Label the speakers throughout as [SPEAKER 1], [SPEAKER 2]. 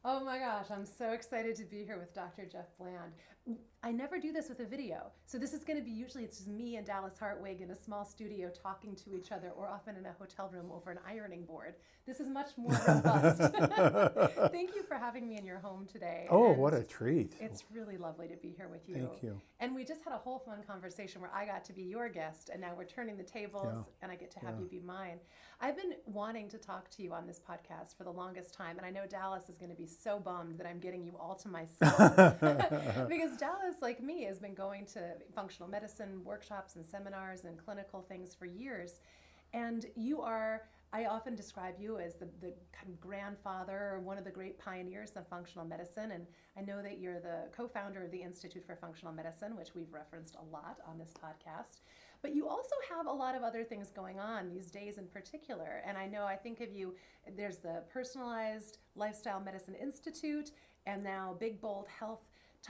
[SPEAKER 1] Oh my gosh, I'm so excited to be here with Dr. Jeff Bland. I never do this with a video. So this is going to be usually it's just me and Dallas Hartwig in a small studio talking to each other or often in a hotel room over an ironing board. This is much more robust. Thank you for having me in your home today.
[SPEAKER 2] Oh,
[SPEAKER 1] And
[SPEAKER 2] what a treat.
[SPEAKER 1] it's really lovely to be here with you.
[SPEAKER 2] Thank you.
[SPEAKER 1] And we just had a whole fun conversation where I got to be your guest, and now we're turning the
[SPEAKER 2] Yeah,
[SPEAKER 1] tables, and I get to have
[SPEAKER 2] yeah.
[SPEAKER 1] you be mine. I've been wanting to talk to you on this podcast for the longest time, and I know Dallas is going to be so bummed that I'm getting you all to myself because Dallas, like me, has been going to functional medicine workshops and seminars and clinical things for years. And you are, I often describe you as the kind of grandfather or one of the great pioneers of functional medicine. And I know that you're the co founder of the Institute for Functional Medicine, which we've referenced a lot on this podcast. But you also have a lot of other things going on these days in particular. And I know I think of you, there's the Personalized Lifestyle Medicine Institute and now Big Bold Health.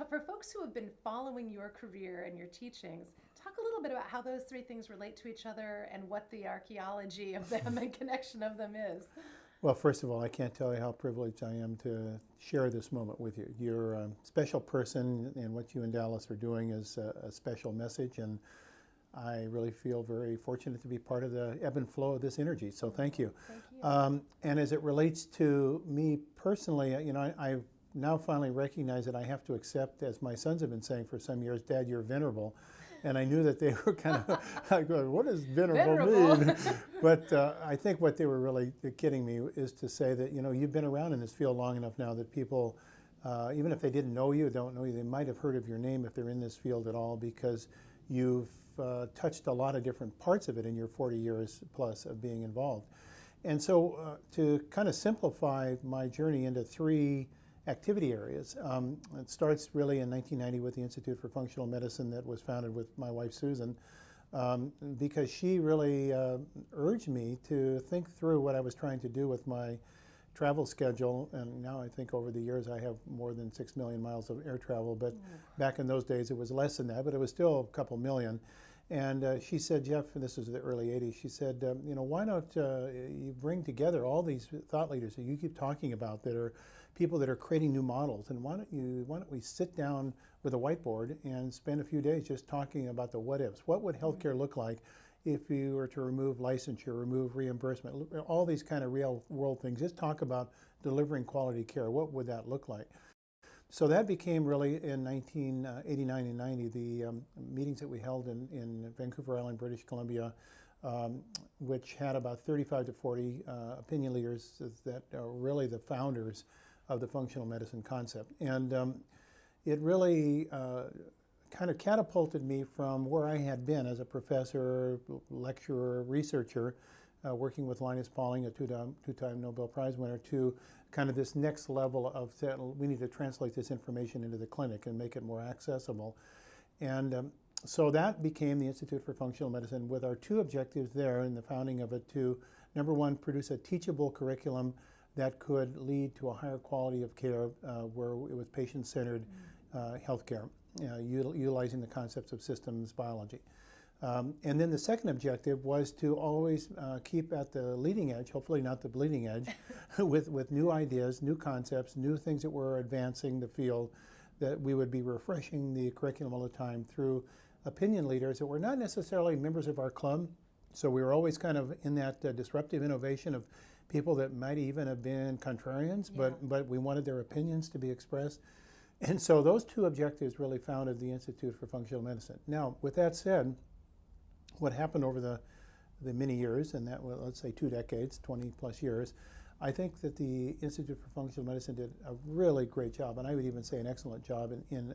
[SPEAKER 1] For folks who have been following your career and your teachings, talk a little bit about how those three things relate to each other and what the archaeology of them and connection of them is.
[SPEAKER 2] Well, first of all, I can't tell you how privileged I am to share this moment with you. You're a special person, and what you and Dallas are doing is a special message, and I really feel very fortunate to be part of the ebb and flow of this energy, so thank you.
[SPEAKER 1] Thank you.
[SPEAKER 2] And as it relates to me personally, I now finally recognize that I have to accept, as my sons have been saying for some years, Dad, you're venerable. And I knew that they were kind of like, what does venerable mean? But I think what they were really kidding me is to say that, you've been around in this field long enough now that people, even if they didn't know you, don't know you, they might have heard of your name if they're in this field at all, because you've touched a lot of different parts of it in your 40 years plus of being involved. And so to kind of simplify my journey into three activity areas. It starts really in 1990 with the Institute for Functional Medicine that was founded with my wife Susan, because she really urged me to think through what I was trying to do with my travel schedule. And now I think over the years I have more than 6 million miles of air travel, but back in those days it was less than that, but it was still a couple million. And she said, Jeff, and this was the early 80s, she said, why don't you bring together all these thought leaders that you keep talking about that are people that are creating new models, and why don't we sit down with a whiteboard and spend a few days just talking about the what ifs. What would healthcare look like if you were to remove licensure, remove reimbursement, all these kind of real world things. Just talk about delivering quality care. What would that look like? So that became really in 1989 and 90 the meetings that we held in Vancouver Island, British Columbia, which had about 35 to 40 opinion leaders that are really the founders of the functional medicine concept. And it really kind of catapulted me from where I had been as a professor, lecturer, researcher, working with Linus Pauling, a two-time Nobel Prize winner, to kind of this next level of we need to translate this information into the clinic and make it more accessible. And so that became the Institute for Functional Medicine, with our two objectives there in the founding of it: to, number one, produce a teachable curriculum that could lead to a higher quality of care where it was patient-centered healthcare, utilizing the concepts of systems biology. And then the second objective was to always keep at the leading edge, hopefully not the bleeding edge, with new ideas, new concepts, new things that were advancing the field, that we would be refreshing the curriculum all the time through opinion leaders that were not necessarily members of our club. So we were always kind of in that disruptive innovation of people that might even have been contrarians, but we wanted their opinions to be expressed. And so those two objectives really founded the Institute for Functional Medicine. Now, with that said, what happened over the many years, and that, well, let's say 2 decades, 20 plus years, I think that the Institute for Functional Medicine did a really great job, and I would even say an excellent job in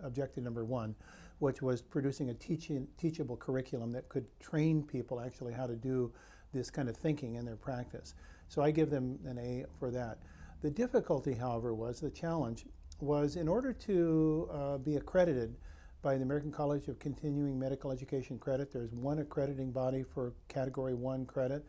[SPEAKER 2] objective number one, which was producing a teachable curriculum that could train people actually how to do this kind of thinking in their practice. So I give them an A for that. The difficulty, however, the challenge was, in order to be accredited by the American College of Continuing Medical Education Credit, there's one accrediting body for Category 1 credit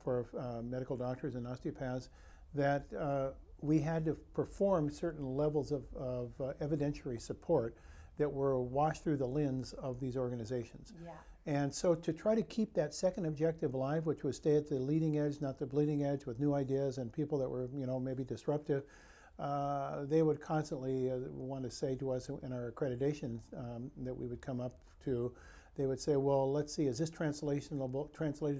[SPEAKER 2] for medical doctors and osteopaths, that we had to perform certain levels of evidentiary support that were washed through the lens of these organizations.
[SPEAKER 1] Yeah.
[SPEAKER 2] And so to try to keep that second objective alive, which was stay at the leading edge, not the bleeding edge, with new ideas and people that were, maybe disruptive, they would constantly want to say to us in our accreditation that we would come up to, they would say, well, let's see, is this translated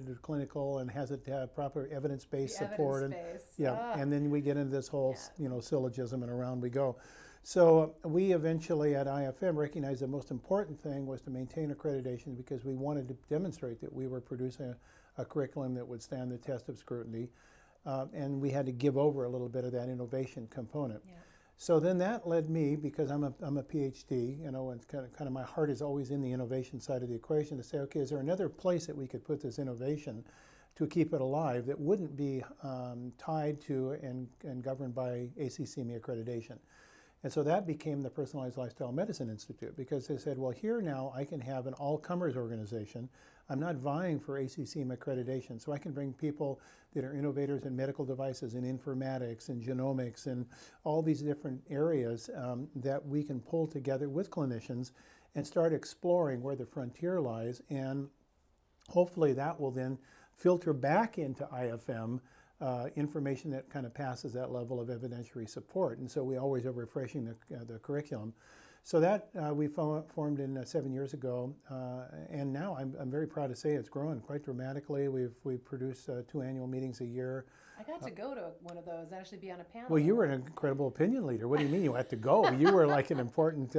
[SPEAKER 2] to clinical, and has it proper evidence-based support?
[SPEAKER 1] Evidence-based.
[SPEAKER 2] And then we get into this whole, syllogism, and around we go. So we eventually at IFM recognized the most important thing was to maintain accreditation, because we wanted to demonstrate that we were producing a curriculum that would stand the test of scrutiny, and we had to give over a little bit of that innovation component.
[SPEAKER 1] Yeah.
[SPEAKER 2] So then that led me, because I'm a PhD, and kind of my heart is always in the innovation side of the equation, to say, okay, is there another place that we could put this innovation to keep it alive that wouldn't be tied to and governed by ACCME accreditation? And so that became the Personalized Lifestyle Medicine Institute, because they said, well, here now I can have an all-comers organization. I'm not vying for ACCME accreditation, so I can bring people that are innovators in medical devices, in informatics, and genomics, and all these different areas that we can pull together with clinicians and start exploring where the frontier lies. And hopefully that will then filter back into IFM information that kind of passes that level of evidentiary support. And so we always are refreshing the curriculum. So that we formed in 7 years ago, and now I'm very proud to say it's grown quite dramatically. We've produced 2 annual meetings a year.
[SPEAKER 1] I got to go to one of those and actually be on a panel.
[SPEAKER 2] Well, you were an incredible opinion leader. What do you mean you had to go? You were like an important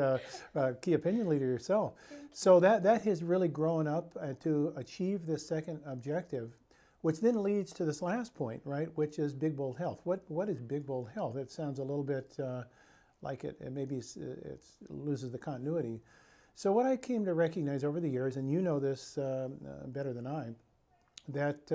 [SPEAKER 2] key opinion leader yourself. So that has really grown up to achieve this second objective, which then leads to this last point, right, which is Big Bold Health. What is Big Bold Health? It sounds a little bit like it maybe it loses the continuity. So what I came to recognize over the years, and you know this better than I, that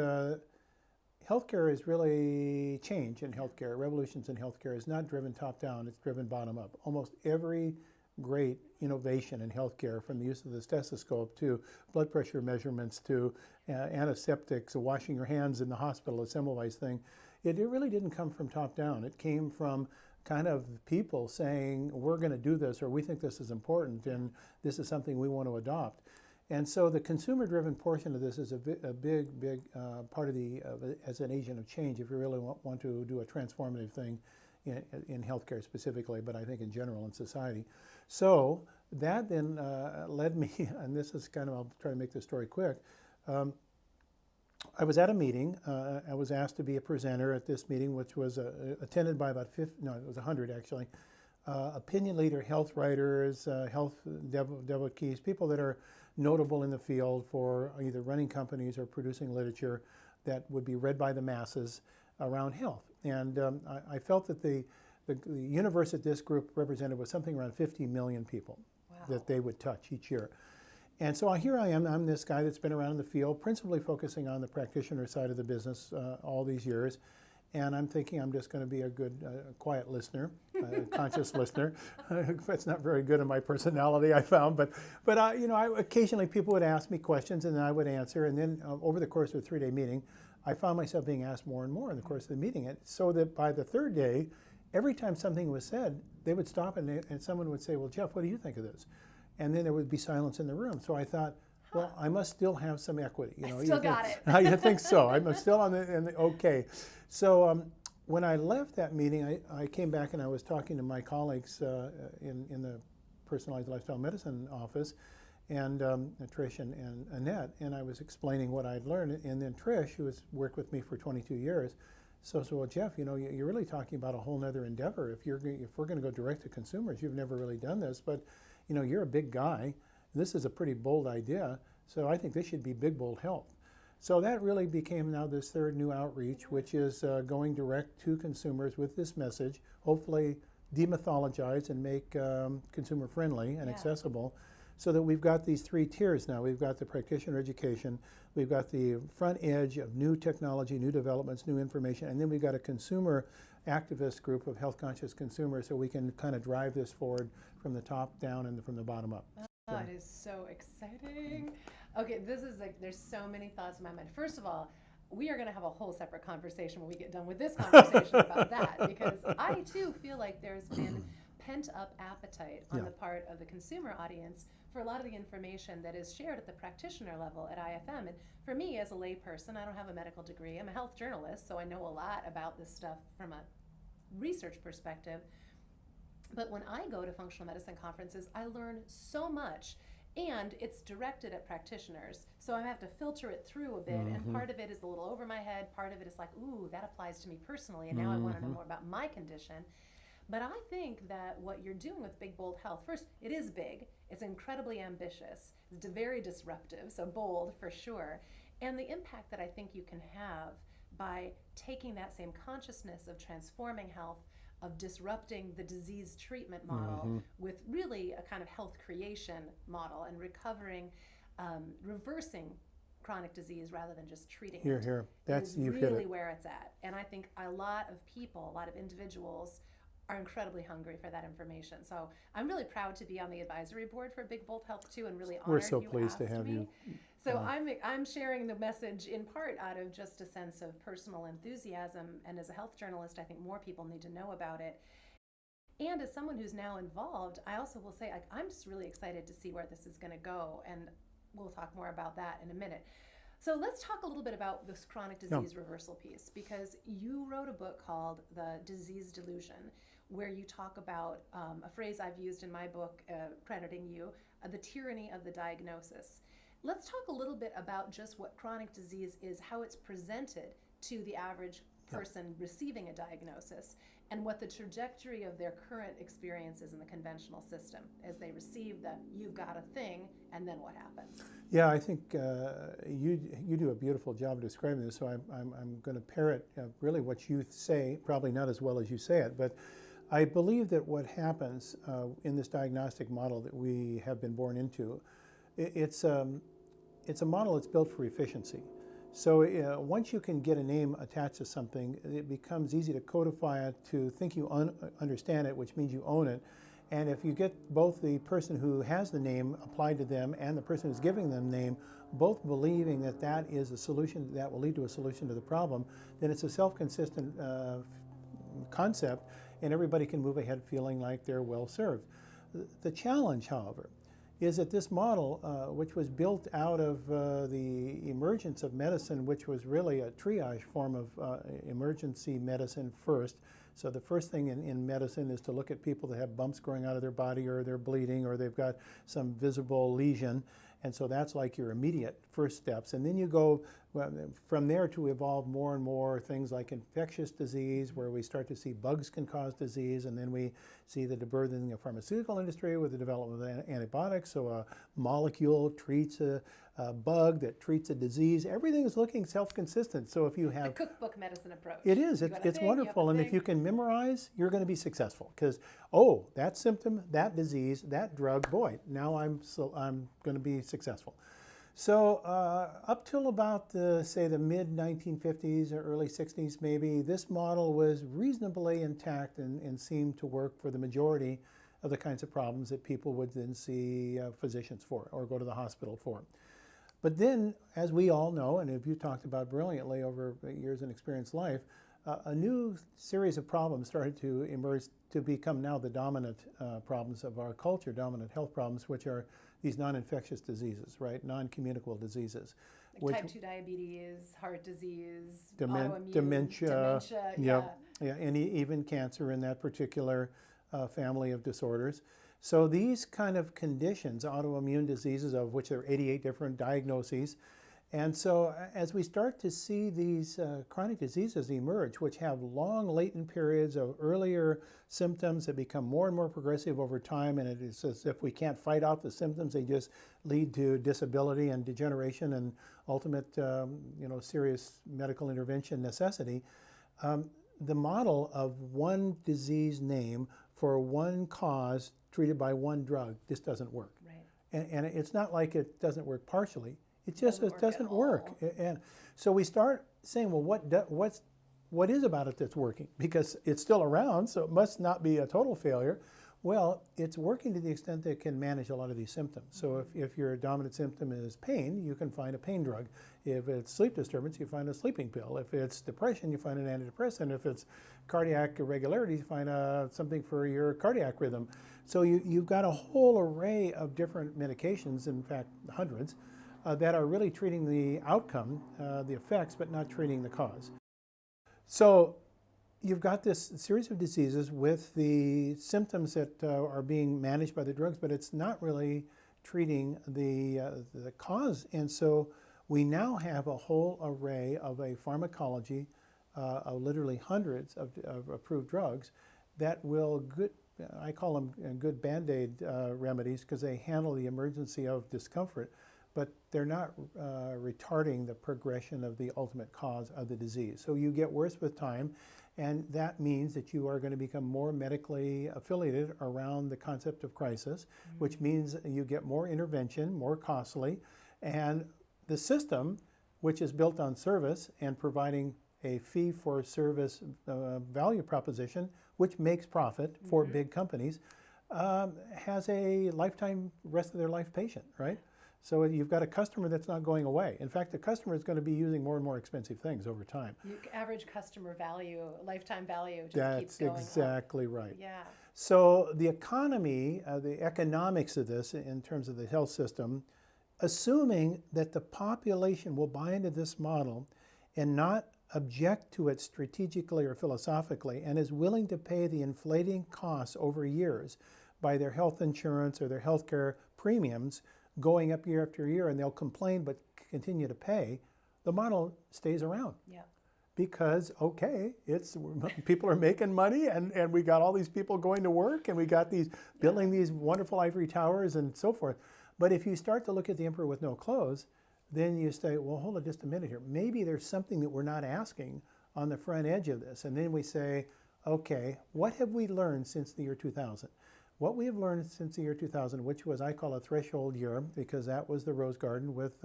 [SPEAKER 2] healthcare is really change in healthcare. Revolutions in healthcare is not driven top down, it's driven bottom up. Almost every great innovation in healthcare, from the use of the stethoscope to blood pressure measurements to antiseptics, washing your hands in the hospital, a Semmelweis thing, it really didn't come from top down. It came from kind of people saying, we're going to do this, or we think this is important, and this is something we want to adopt. And so the consumer-driven portion of this is a big part of as an agent of change, if you really want to do a transformative thing in healthcare specifically, but I think in general in society. So that then led me, and this is kind of, I'll try to make this story quick. I was at a meeting. I was asked to be a presenter at this meeting, which was attended by about 100 actually, opinion leader, health writers, health devotees, people that are notable in the field for either running companies or producing literature that would be read by the masses around health. And I felt that the universe that this group represented was something around 50 million people. Wow. That they would touch each year. And so here I am, I'm this guy that's been around in the field, principally focusing on the practitioner side of the business all these years. And I'm thinking I'm just going to be a good, quiet listener, conscious listener. That's not very good in my personality, I found. But occasionally people would ask me questions, and then I would answer. And then over the course of a 3-day meeting, I found myself being asked more and more in the course of the meeting. So that by the 3rd day, every time something was said, they would stop and someone would say, well, Jeff, what do you think of this? And then there would be silence in the room. So I thought, well, I must still have some equity.
[SPEAKER 1] I still got it.
[SPEAKER 2] I think so. I'm still on the okay. So when I left that meeting, I came back and I was talking to my colleagues in the Personalized Lifestyle Medicine office, and Trish and Annette, and I was explaining what I'd learned. And then Trish, who has worked with me for 22 years, so well, Jeff, you're really talking about a whole nother endeavor. If we're going to go direct to consumers, you've never really done this, but you're a big guy. This is a pretty bold idea, so I think this should be Big Bold Health. So that really became now this 3rd new outreach, which is going direct to consumers with this message, hopefully demythologize and make consumer friendly and accessible, so that we've got these 3 tiers now. We've got the practitioner education, we've got the front edge of new technology, new developments, new information, and then we've got a consumer activist group of health conscious consumers, so we can kind of drive this forward from the top down and from the bottom up.
[SPEAKER 1] Oh, it is so exciting. Okay, this is there's so many thoughts in my mind. First of all, we are going to have a whole separate conversation when we get done with this conversation about that, because I too feel like there's been pent up appetite on
[SPEAKER 2] Yeah.
[SPEAKER 1] the part of the consumer audience for a lot of the information that is shared at the practitioner level at IFM. And for me, as a layperson, I don't have a medical degree. I'm a health journalist, so I know a lot about this stuff from a research perspective. But when I go to functional medicine conferences, I learn so much. And it's directed at practitioners, so I have to filter it through a bit. And part of it is a little over my head. Part of it is like, ooh, that applies to me personally, and now I want to know more about my condition. But I think that what you're doing with Big Bold Health, first, it is big. It's incredibly ambitious. It's very disruptive, so bold for sure. And the impact that I think you can have by taking that same consciousness of transforming health, of disrupting the disease treatment model with really a kind of health creation model and recovering, reversing chronic disease rather than just treating
[SPEAKER 2] Here,
[SPEAKER 1] it.
[SPEAKER 2] here. That's,
[SPEAKER 1] is
[SPEAKER 2] you've hit
[SPEAKER 1] really
[SPEAKER 2] it.
[SPEAKER 1] where it's at. And I think a lot of people, a lot of individuals are incredibly hungry for that information. So I'm really proud to be on the advisory board for Big Bold Health too, and really honored
[SPEAKER 2] We're so
[SPEAKER 1] you
[SPEAKER 2] pleased to
[SPEAKER 1] asked
[SPEAKER 2] have
[SPEAKER 1] me.
[SPEAKER 2] you.
[SPEAKER 1] So I'm sharing the message in part out of just a sense of personal enthusiasm, and as a health journalist, I think more people need to know about it. And as someone who's now involved, I also will say, I'm just really excited to see where this is going to go, and we'll talk more about that in a minute. So let's talk a little bit about this chronic disease reversal piece, because you wrote a book called The Disease Delusion, where you talk about a phrase I've used in my book, crediting you, the tyranny of the diagnosis. Let's talk a little bit about just what chronic disease is, how it's presented to the average person receiving a diagnosis, and what the trajectory of their current experience is in the conventional system as they receive the "you've got a thing," and then what happens.
[SPEAKER 2] Yeah, I think you do a beautiful job of describing this. So I'm going to parrot really what you say, probably not as well as you say it, but I believe that what happens in this diagnostic model that we have been born into, it's a model that's built for efficiency. So once you can get a name attached to something, it becomes easy to codify it, to think you understand it, which means you own it. And if you get both the person who has the name applied to them and the person who's giving them the name, both believing that that is a solution that will lead to a solution to the problem, then it's a self-consistent concept, and everybody can move ahead feeling like they're well served. The challenge, however, is that this model, which was built out of the emergence of medicine, which was really a triage form of emergency medicine first. So the first thing in medicine is to look at people that have bumps growing out of their body, or they're bleeding, or they've got some visible lesion. And so that's like your immediate first steps. And then you go from there to evolve more and more things like infectious disease, where we start to see bugs can cause disease, and then we see the birthing of the pharmaceutical industry with the development of antibiotics. So a molecule treats a bug that treats a disease. Everything is looking self-consistent. So if you have
[SPEAKER 1] The cookbook medicine approach.
[SPEAKER 2] it is. It's wonderful. And if you can memorize, you're going to be successful. Because, oh, that symptom, that disease, that drug, boy, now I'm going to be successful. So up till about, say, the mid-1950s or early 60s maybe, this model was reasonably intact and seemed to work for the majority of the kinds of problems that people would then see physicians for or go to the hospital for. But then, as we all know, and if you talked about brilliantly over years in experienced life, a new series of problems started to emerge to become now the dominant problems of our culture, dominant health problems, which are these non-infectious diseases, right? Non-communicable diseases.
[SPEAKER 1] Like type 2 diabetes, heart disease,
[SPEAKER 2] Dementia.
[SPEAKER 1] Yeah,
[SPEAKER 2] and even cancer in that particular family of disorders. So these kind of conditions, autoimmune diseases, of which there are 88 different diagnoses, and so as we start to see these chronic diseases emerge, which have long latent periods of earlier symptoms that become more and more progressive over time, and it is as if we can't fight out the symptoms, they just lead to disability and degeneration and ultimate serious medical intervention necessity. The model of one disease name for one cause treated by one drug just doesn't work.
[SPEAKER 1] right.
[SPEAKER 2] And it's not like it doesn't work partially. It just
[SPEAKER 1] Doesn't work
[SPEAKER 2] doesn't
[SPEAKER 1] at
[SPEAKER 2] work.
[SPEAKER 1] all.
[SPEAKER 2] And so we start saying, well, what is about it that's working? Because it's still around, so it must not be a total failure. Well, it's working to the extent that it can manage a lot of these symptoms. So if your dominant symptom is pain, you can find a pain drug. If it's sleep disturbance, you find a sleeping pill. If it's depression, you find an antidepressant. If it's cardiac irregularities, you find something for your cardiac rhythm. So you've got a whole array of different medications, in fact, hundreds, that are really treating the outcome, the effects, but not treating the cause. So you've got this series of diseases with the symptoms that are being managed by the drugs, but it's not really treating the cause. And so we now have a whole array of a pharmacology of literally hundreds of approved drugs that will I call them good Band-Aid remedies because they handle the emergency of discomfort, but they're not retarding the progression of the ultimate cause of the disease. So you get worse with time, and that means that you are going to become more medically affiliated around the concept of crisis, which means you get more intervention, more costly, and the system, which is built on service and providing a fee-for-service value proposition, which makes profit for big companies, has a lifetime, rest of their life patient, right? So you've got a customer that's not going away. In fact, the customer is going to be using more and more expensive things over time.
[SPEAKER 1] Average customer value, lifetime value just keeps
[SPEAKER 2] That's
[SPEAKER 1] going
[SPEAKER 2] exactly
[SPEAKER 1] up.
[SPEAKER 2] right.
[SPEAKER 1] Yeah.
[SPEAKER 2] So the economy, the economics of this in terms of the health system, assuming that the population will buy into this model and not object to it strategically or philosophically, and is willing to pay the inflating costs over years by their health insurance or their health care premiums going up year after year, and they'll complain but continue to pay, the model stays around.
[SPEAKER 1] Yeah.
[SPEAKER 2] Because, okay, people are making money, and we got all these people going to work, and we got these building these wonderful ivory towers and so forth. But if you start to look at the emperor with no clothes, then you say, well, hold on just a minute here. Maybe there's something that we're not asking on the front edge of this. And then we say, okay, what have we learned since the year 2000? What we have learned since the year 2000, which was, I call a threshold year, because that was the Rose Garden with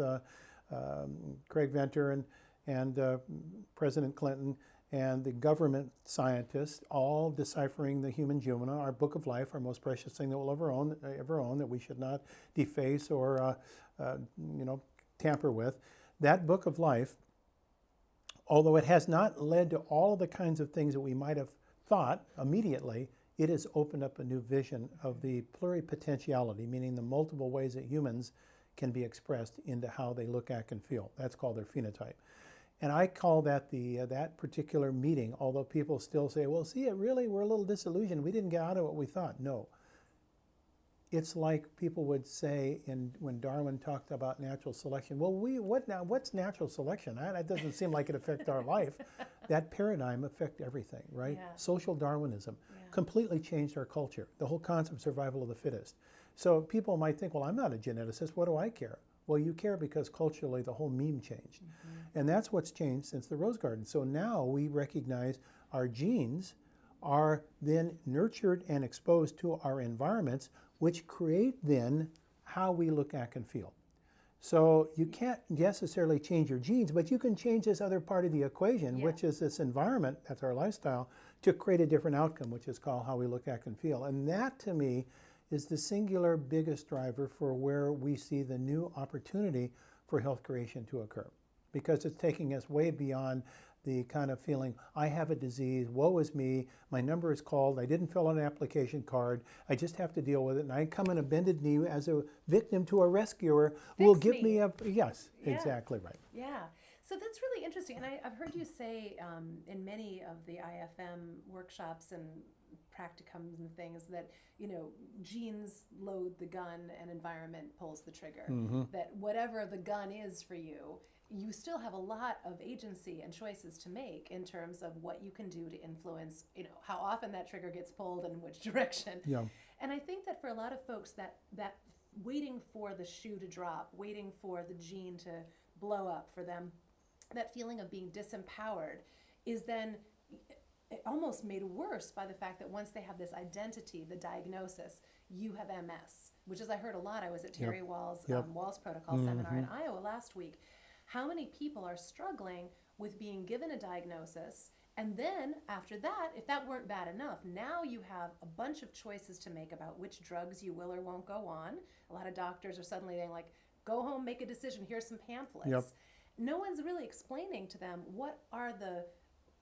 [SPEAKER 2] Craig Venter and President Clinton and the government scientists all deciphering the human genome, our book of life, our most precious thing that we'll ever own, that we should not deface or tamper with. That book of life, although it has not led to all the kinds of things that we might have thought immediately, it has opened up a new vision of the pluripotentiality, meaning the multiple ways that humans can be expressed into how they look, act, and feel. That's called their phenotype. And I call that that particular meeting, although people still say, well, see, we're a little disillusioned. We didn't get out of what we thought. No. It's like people would say when Darwin talked about natural selection, well, what's natural selection? That doesn't seem like it affects our life. That paradigm affects everything, right?
[SPEAKER 1] Yeah.
[SPEAKER 2] Social Darwinism completely changed our culture, the whole concept of survival of the fittest. So people might think, well, I'm not a geneticist. What do I care? Well, you care because culturally the whole meme changed. And that's what's changed since the Rose Garden. So now we recognize our genes are then nurtured and exposed to our environments, which create then how we look, act, and feel. So you can't necessarily change your genes, but you can change this other part of the equation, which is this environment, that's our lifestyle, to create a different outcome, which is called how we look, act, and feel. And that, to me, is the singular biggest driver for where we see the new opportunity for health creation to occur. Because it's taking us way beyond the kind of feeling, I have a disease, woe is me, my number is called, I didn't fill out an application card, I just have to deal with it, and I come in a bended knee as a victim to a rescuer who will give me a, yes, exactly right.
[SPEAKER 1] Yeah, so that's really interesting, and I've heard you say in many of the IFM workshops and practicums and things that, genes load the gun and environment pulls the trigger. That whatever the gun is for you, you still have a lot of agency and choices to make in terms of what you can do to influence, how often that trigger gets pulled and in which direction.
[SPEAKER 2] Yeah.
[SPEAKER 1] And I think that for a lot of folks that waiting for the shoe to drop, waiting for the gene to blow up for them, that feeling of being disempowered is then almost made worse by the fact that once they have this identity, the diagnosis, you have MS, which is, I heard a lot. I was at Terry Wall's Wall's Protocol seminar in Iowa last week. How many people are struggling with being given a diagnosis And then after that, if that weren't bad enough, now you have a bunch of choices to make about which drugs you will or won't go on. A lot of doctors are suddenly saying, like, go home, make a decision, here's some pamphlets.
[SPEAKER 2] Yep.
[SPEAKER 1] No one's really explaining to them what are the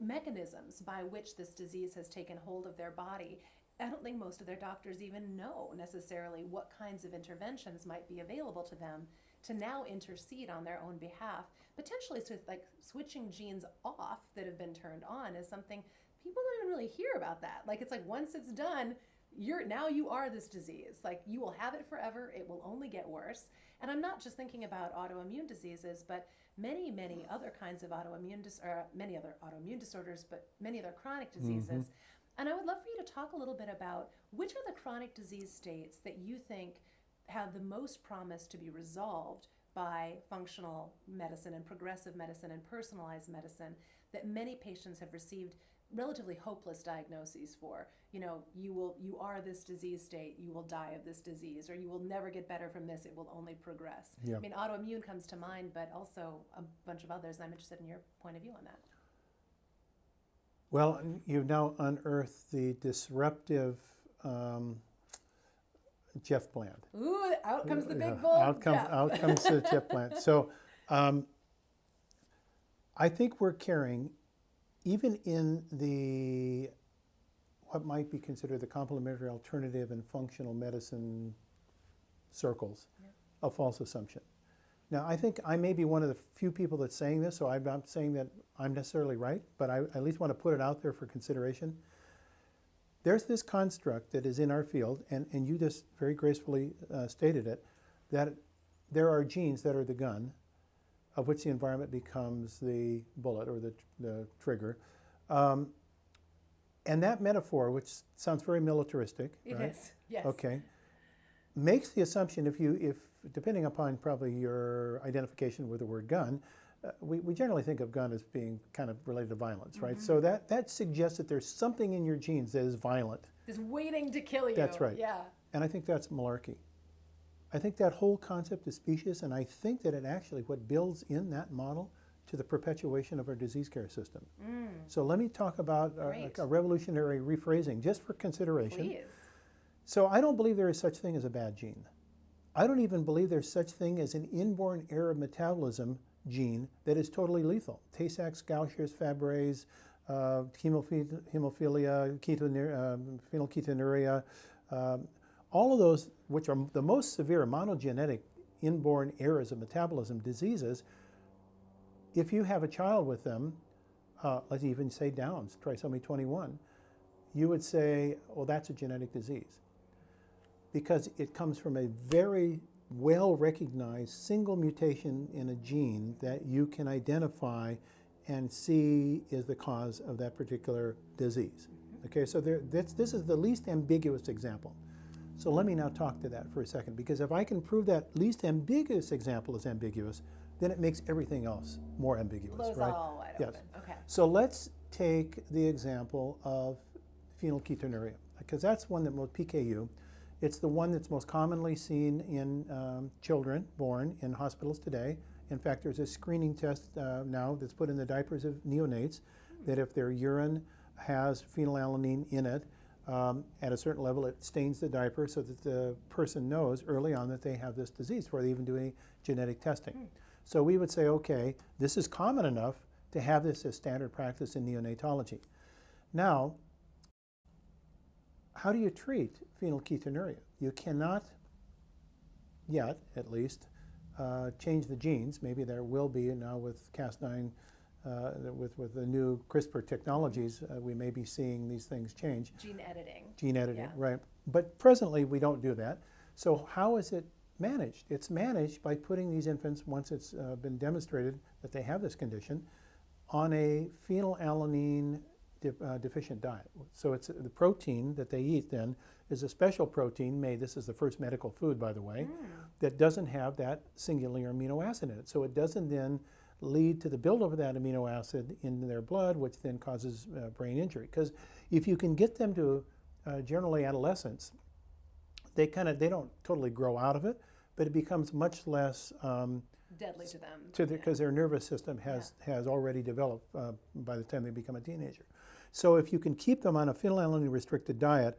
[SPEAKER 1] mechanisms by which this disease has taken hold of their body. I don't think most of their doctors even know necessarily what kinds of interventions might be available to them to now intercede on their own behalf. Potentially, so like switching genes off that have been turned on is something people don't even really hear about that. Like, it's like once it's done, you are this disease. Like, you will have it forever. It will only get worse. And I'm not just thinking about autoimmune diseases, but many other kinds of many other autoimmune disorders, but many other chronic diseases. And I would love for you to talk a little bit about which are the chronic disease states that you think have the most promise to be resolved by functional medicine and progressive medicine and personalized medicine that many patients have received relatively hopeless diagnoses for. You are this disease state, you will die of this disease, or you will never get better from this, it will only progress.
[SPEAKER 2] Yeah.
[SPEAKER 1] I mean, autoimmune comes to mind, but also a bunch of others. I'm interested in your point of view on that.
[SPEAKER 2] Well, you've now unearthed the disruptive Jeff Bland.
[SPEAKER 1] Ooh, out comes the big bull.
[SPEAKER 2] Out comes the Jeff Bland. So I think we're carrying, even in what might be considered the complementary alternative and functional medicine circles, a false assumption. Now, I think I may be one of the few people that's saying this, so I'm not saying that I'm necessarily right, but I at least want to put it out there for consideration. There's this construct that is in our field, and you just very gracefully stated it, that there are genes that are the gun, of which the environment becomes the bullet or the trigger. And that metaphor, which sounds very militaristic,
[SPEAKER 1] It
[SPEAKER 2] right?
[SPEAKER 1] is, yes.
[SPEAKER 2] Okay, makes the assumption if depending upon probably your identification with the word gun, we generally think of gun as being kind of related to violence, right? So that suggests that there's something in your genes that is violent.
[SPEAKER 1] Just waiting to kill you.
[SPEAKER 2] That's right.
[SPEAKER 1] Yeah.
[SPEAKER 2] And I think that's malarkey. I think that whole concept is specious, and I think that it actually, what builds in that model to the perpetuation of our disease care system. So let me talk about a revolutionary rephrasing, just for consideration.
[SPEAKER 1] Please.
[SPEAKER 2] So I don't believe there is such thing as a bad gene. I don't even believe there's such thing as an inborn error of metabolism gene that is totally lethal. Tay-Sachs, Gaucher's, Fabry's, hemophilia, phenylketonuria, all of those, which are the most severe monogenic inborn errors of metabolism diseases, if you have a child with them, let's even say Downs, trisomy 21, you would say, well, that's a genetic disease. Because it comes from a very well-recognized single mutation in a gene that you can identify and see is the cause of that particular disease. Okay, so this is the least ambiguous example. So let me now talk to that for a second, because if I can prove that least ambiguous example is ambiguous, then it makes everything else more ambiguous,
[SPEAKER 1] Blows
[SPEAKER 2] right?
[SPEAKER 1] all wide
[SPEAKER 2] Yes.
[SPEAKER 1] open. Okay.
[SPEAKER 2] So let's take the example of phenylketonuria, because that's one that most PKU. It's the one that's most commonly seen in children born in hospitals today. In fact, there's a screening test now that's put in the diapers of neonates that if their urine has phenylalanine in it, at a certain level, it stains the diaper so that the person knows early on that they have this disease before they even do any genetic testing. So we would say, okay, this is common enough to have this as standard practice in neonatology. Now, how do you treat phenylketonuria? You cannot yet, at least, change the genes. Maybe there will be now with Cas9, with the new CRISPR technologies, we may be seeing these things change.
[SPEAKER 1] Gene editing.
[SPEAKER 2] Gene editing,
[SPEAKER 1] Yeah.
[SPEAKER 2] right. But presently we don't do that. So how is it managed? It's managed by putting these infants, once it's been demonstrated that they have this condition, on a phenylalanine deficient diet. So it's the protein that they eat then is a special protein made, this is the first medical food by the way, that doesn't have that singular amino acid in it. So it doesn't then lead to the buildup of that amino acid in their blood, which then causes brain injury. Because if you can get them to generally adolescence, they don't totally grow out of it, but it becomes much less
[SPEAKER 1] deadly to them.
[SPEAKER 2] Because their nervous system has already developed by the time they become a teenager. So if you can keep them on a phenylalanine restricted diet,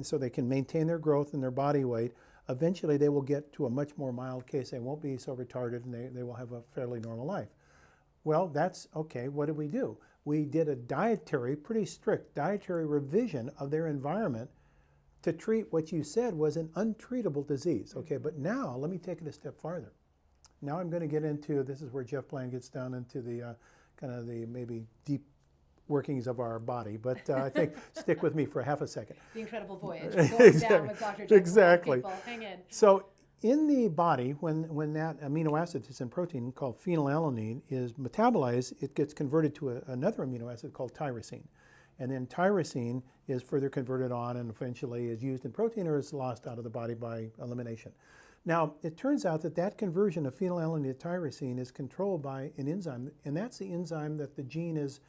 [SPEAKER 2] so they can maintain their growth and their body weight, eventually they will get to a much more mild case. They won't be so retarded, and they will have a fairly normal life. Well, that's okay. What did we do? We did a pretty strict dietary revision of their environment to treat what you said was an untreatable disease. Okay, but now let me take it a step farther. Now I'm going to get into, this is where Jeff Bland gets down into the kind of the maybe deep workings of our body, but I think stick with me for half a second.
[SPEAKER 1] The incredible voyage. Going down with Dr. Jeff Bland,
[SPEAKER 2] Exactly.
[SPEAKER 1] people, hang in.
[SPEAKER 2] So in the body, when that amino acid that's in protein called phenylalanine is metabolized, it gets converted to another amino acid called tyrosine. And then tyrosine is further converted on and eventually is used in protein or is lost out of the body by elimination. Now, it turns out that conversion of phenylalanine to tyrosine is controlled by an enzyme, and that's the enzyme that the gene is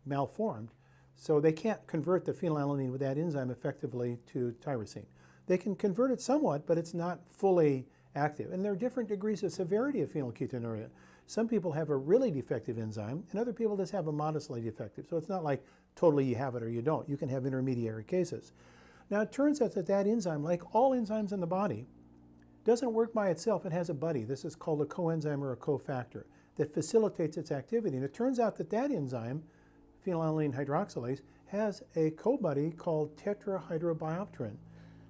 [SPEAKER 2] malformed. So they can't convert the phenylalanine with that enzyme effectively to tyrosine. They can convert it somewhat, but it's not fully active. And there are different degrees of severity of phenylketonuria. Some people have a really defective enzyme, and other people just have a modestly defective. So it's not like totally you have it or you don't. You can have intermediary cases. Now, it turns out that enzyme, like all enzymes in the body, doesn't work by itself. It has a buddy. This is called a coenzyme or a cofactor that facilitates its activity. And it turns out that enzyme, phenylalanine hydroxylase, has a co-buddy called tetrahydrobiopterin.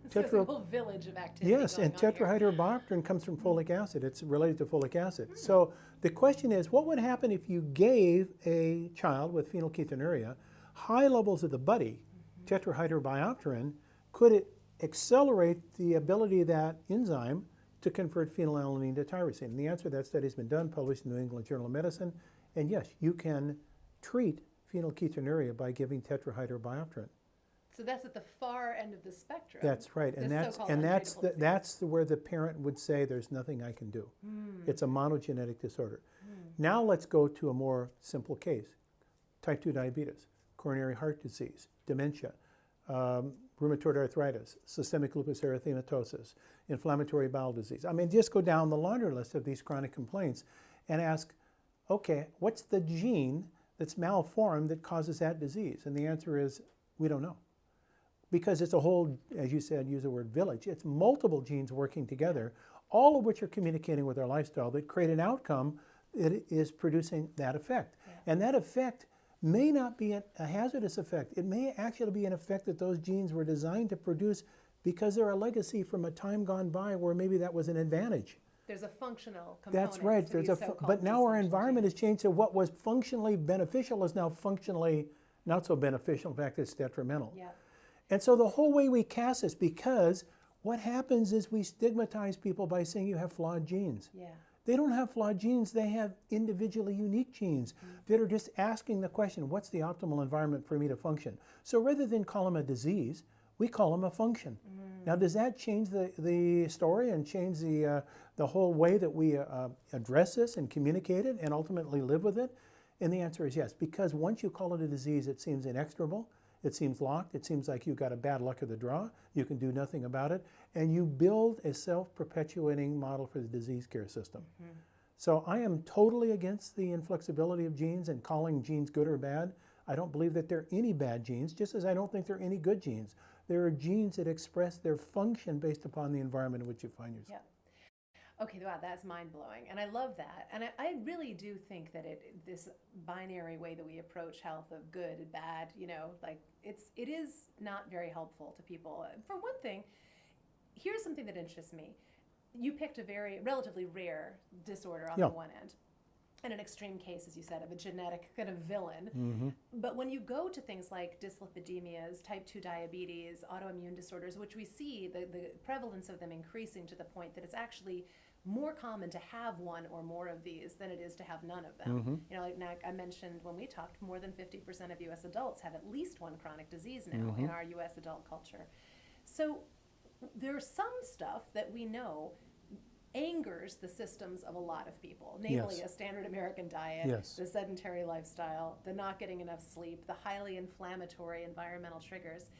[SPEAKER 1] So it's a whole village of activity.
[SPEAKER 2] Yes, and tetrahydrobiopterin comes from folic acid. It's related to folic acid. So the question is, what would happen if you gave a child with phenylketonuria high levels of the buddy, tetrahydrobiopterin? Could it accelerate the ability of that enzyme to convert phenylalanine to tyrosine? And the answer to that study has been done, published in the New England Journal of Medicine. And yes, you can treat phenylketonuria by giving tetrahydrobiopterin.
[SPEAKER 1] So that's at the far end of the spectrum.
[SPEAKER 2] That's right, and that's where the parent would say, "There's nothing I can do." It's a monogenetic disorder. Now let's go to a more simple case: type 2 diabetes, coronary heart disease, dementia, rheumatoid arthritis, systemic lupus erythematosus, inflammatory bowel disease. I mean, just go down the laundry list of these chronic complaints and ask, okay, what's the gene that's malformed that causes that disease? And the answer is, we don't know. Because it's a whole, as you said, use the word village, it's multiple genes working together, all of which are communicating with our lifestyle that create an outcome that is producing that effect.
[SPEAKER 1] Yeah.
[SPEAKER 2] And that effect may not be a hazardous effect. It may actually be an effect that those genes were designed to produce because they're a legacy from a time gone by where maybe that was an advantage.
[SPEAKER 1] There's a functional component.
[SPEAKER 2] That's right. But now our environment has changed, so what was functionally beneficial is now functionally not so beneficial. In fact, it's detrimental.
[SPEAKER 1] Yeah.
[SPEAKER 2] And so the whole way we cast this, because what happens is we stigmatize people by saying you have flawed genes.
[SPEAKER 1] Yeah.
[SPEAKER 2] They don't have flawed genes, they have individually unique genes that are just asking the question, what's the optimal environment for me to function? So rather than call them a disease, we call them a function. Now, does that change the story and change the whole way that we address this and communicate it and ultimately live with it? And the answer is yes, because once you call it a disease, it seems inexorable. It seems locked. It seems like you've got a bad luck of the draw. You can do nothing about it. And you build a self-perpetuating model for the disease care system. So I am totally against the inflexibility of genes and calling genes good or bad. I don't believe that there are any bad genes, just as I don't think there are any good genes. There are genes that express their function based upon the environment in which you find yourself.
[SPEAKER 1] Yeah. Okay, wow, that's mind-blowing. And I love that. And I really do think that this binary way that we approach health of good and bad, like it is not very helpful to people. For one thing, here's something that interests me. You picked a relatively rare disorder on the one end, and an extreme case, as you said, of a genetic kind of villain. But when you go to things like dyslipidemias, type 2 diabetes, autoimmune disorders, which we see the prevalence of them increasing to the point that it's actually more common to have one or more of these than it is to have none of them. Like I mentioned when we talked, more than 50% of U.S. adults have at least one chronic disease now in our U.S. adult culture. So there's some stuff that we know angers the systems of a lot of people, namely a standard American diet, the sedentary lifestyle, the not getting enough sleep, the highly inflammatory environmental triggers.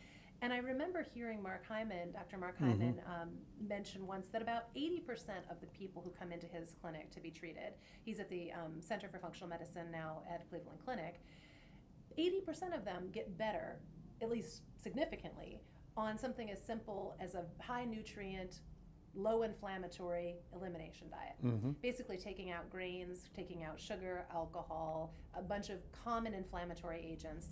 [SPEAKER 1] And I remember hearing Mark Hyman, Dr. Mark Hyman, mention once that about 80% of the people who come into his clinic to be treated, he's at the Center for Functional Medicine now at Cleveland Clinic, 80% of them get better, at least significantly, on something as simple as a high nutrient, low inflammatory elimination diet. Basically taking out grains, taking out sugar, alcohol, a bunch of common inflammatory agents.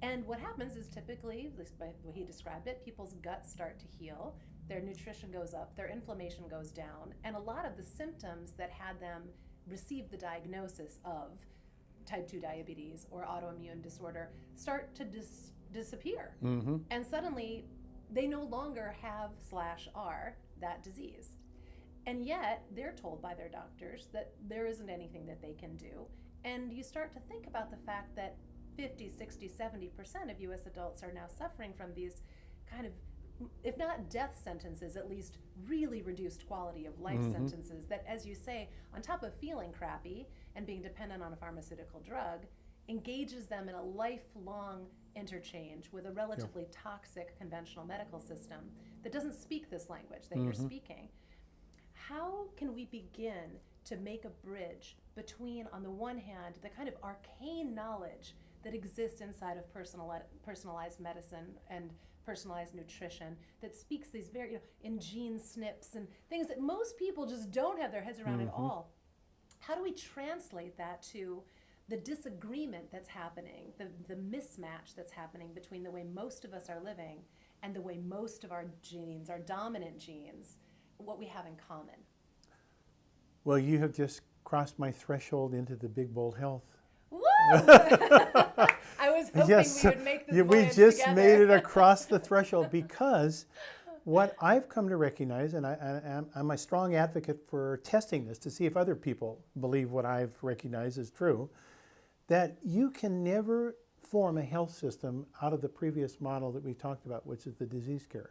[SPEAKER 1] And what happens is typically, at least by the way he described it, people's guts start to heal, their nutrition goes up, their inflammation goes down, and a lot of the symptoms that had them receive the diagnosis of type 2 diabetes or autoimmune disorder start to disappear. And suddenly, they no longer have /are that disease. And yet, they're told by their doctors that there isn't anything that they can do. And you start to think about the fact that 50, 60, 70% of US adults are now suffering from these kind of, if not death sentences, at least really reduced quality of life sentences that, as you say, on top of feeling crappy and being dependent on a pharmaceutical drug, engages them in a lifelong interchange with a relatively toxic conventional medical system that doesn't speak this language that you're speaking. How can we begin to make a bridge between, on the one hand, the kind of arcane knowledge that exists inside of personalized medicine and personalized nutrition that speaks these very, in gene SNPs and things that most people just don't have their heads around at all. How do we translate that to the disagreement that's happening, the mismatch that's happening between the way most of us are living and the way most of our genes, our dominant genes, what we have in common?
[SPEAKER 2] Well, you have just crossed my threshold into the big, bold health.
[SPEAKER 1] Woo! I was hoping we would make this
[SPEAKER 2] we
[SPEAKER 1] voyage
[SPEAKER 2] just
[SPEAKER 1] together.
[SPEAKER 2] made it across the threshold, because what I've come to recognize, and I'm a strong advocate for testing this to see if other people believe what I've recognized is true, that you can never form a health system out of the previous model that we talked about, which is the disease care.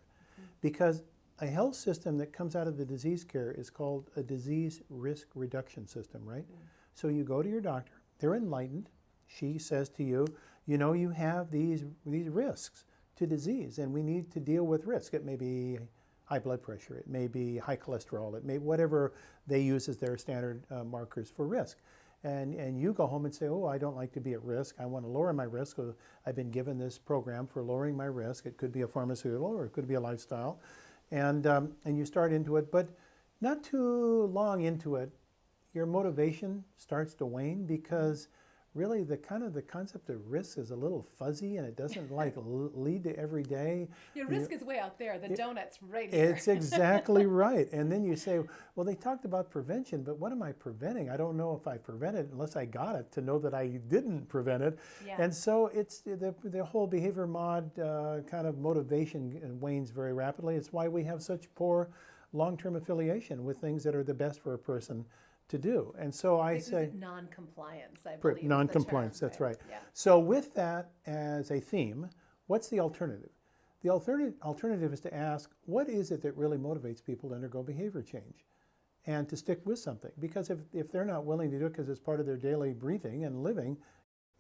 [SPEAKER 2] Because a health system that comes out of the disease care is called a disease risk reduction system, right? So you go to your doctor, they're enlightened. She says to you, you have these risks to disease, and we need to deal with risk. It may be high blood pressure, it may be high cholesterol, it may whatever they use as their standard markers for risk. And you go home and say, I don't like to be at risk. I want to lower my risk. I've been given this program for lowering my risk. It could be a pharmaceutical or it could be a lifestyle. And you start into it, but not too long into it, your motivation starts to wane, because really the concept of risk is a little fuzzy, and it doesn't lead to every day.
[SPEAKER 1] Your risk is way out there. The donut's right here.
[SPEAKER 2] It's exactly right. And then you say, well, they talked about prevention, but what am I preventing? I don't know if I prevented unless I got it to know that I didn't prevent it.
[SPEAKER 1] Yeah.
[SPEAKER 2] And so it's the whole behavior mod kind of motivation wanes very rapidly. It's why we have such poor long-term affiliation with things that are the best for a person to do. And so I say
[SPEAKER 1] non-compliance, I believe.
[SPEAKER 2] Non-compliance, that's right.
[SPEAKER 1] Yeah.
[SPEAKER 2] So with that as a theme, what's the alternative? The alternative is to ask, what is it that really motivates people to undergo behavior change and to stick with something? Because if they're not willing to do it because it's part of their daily breathing and living,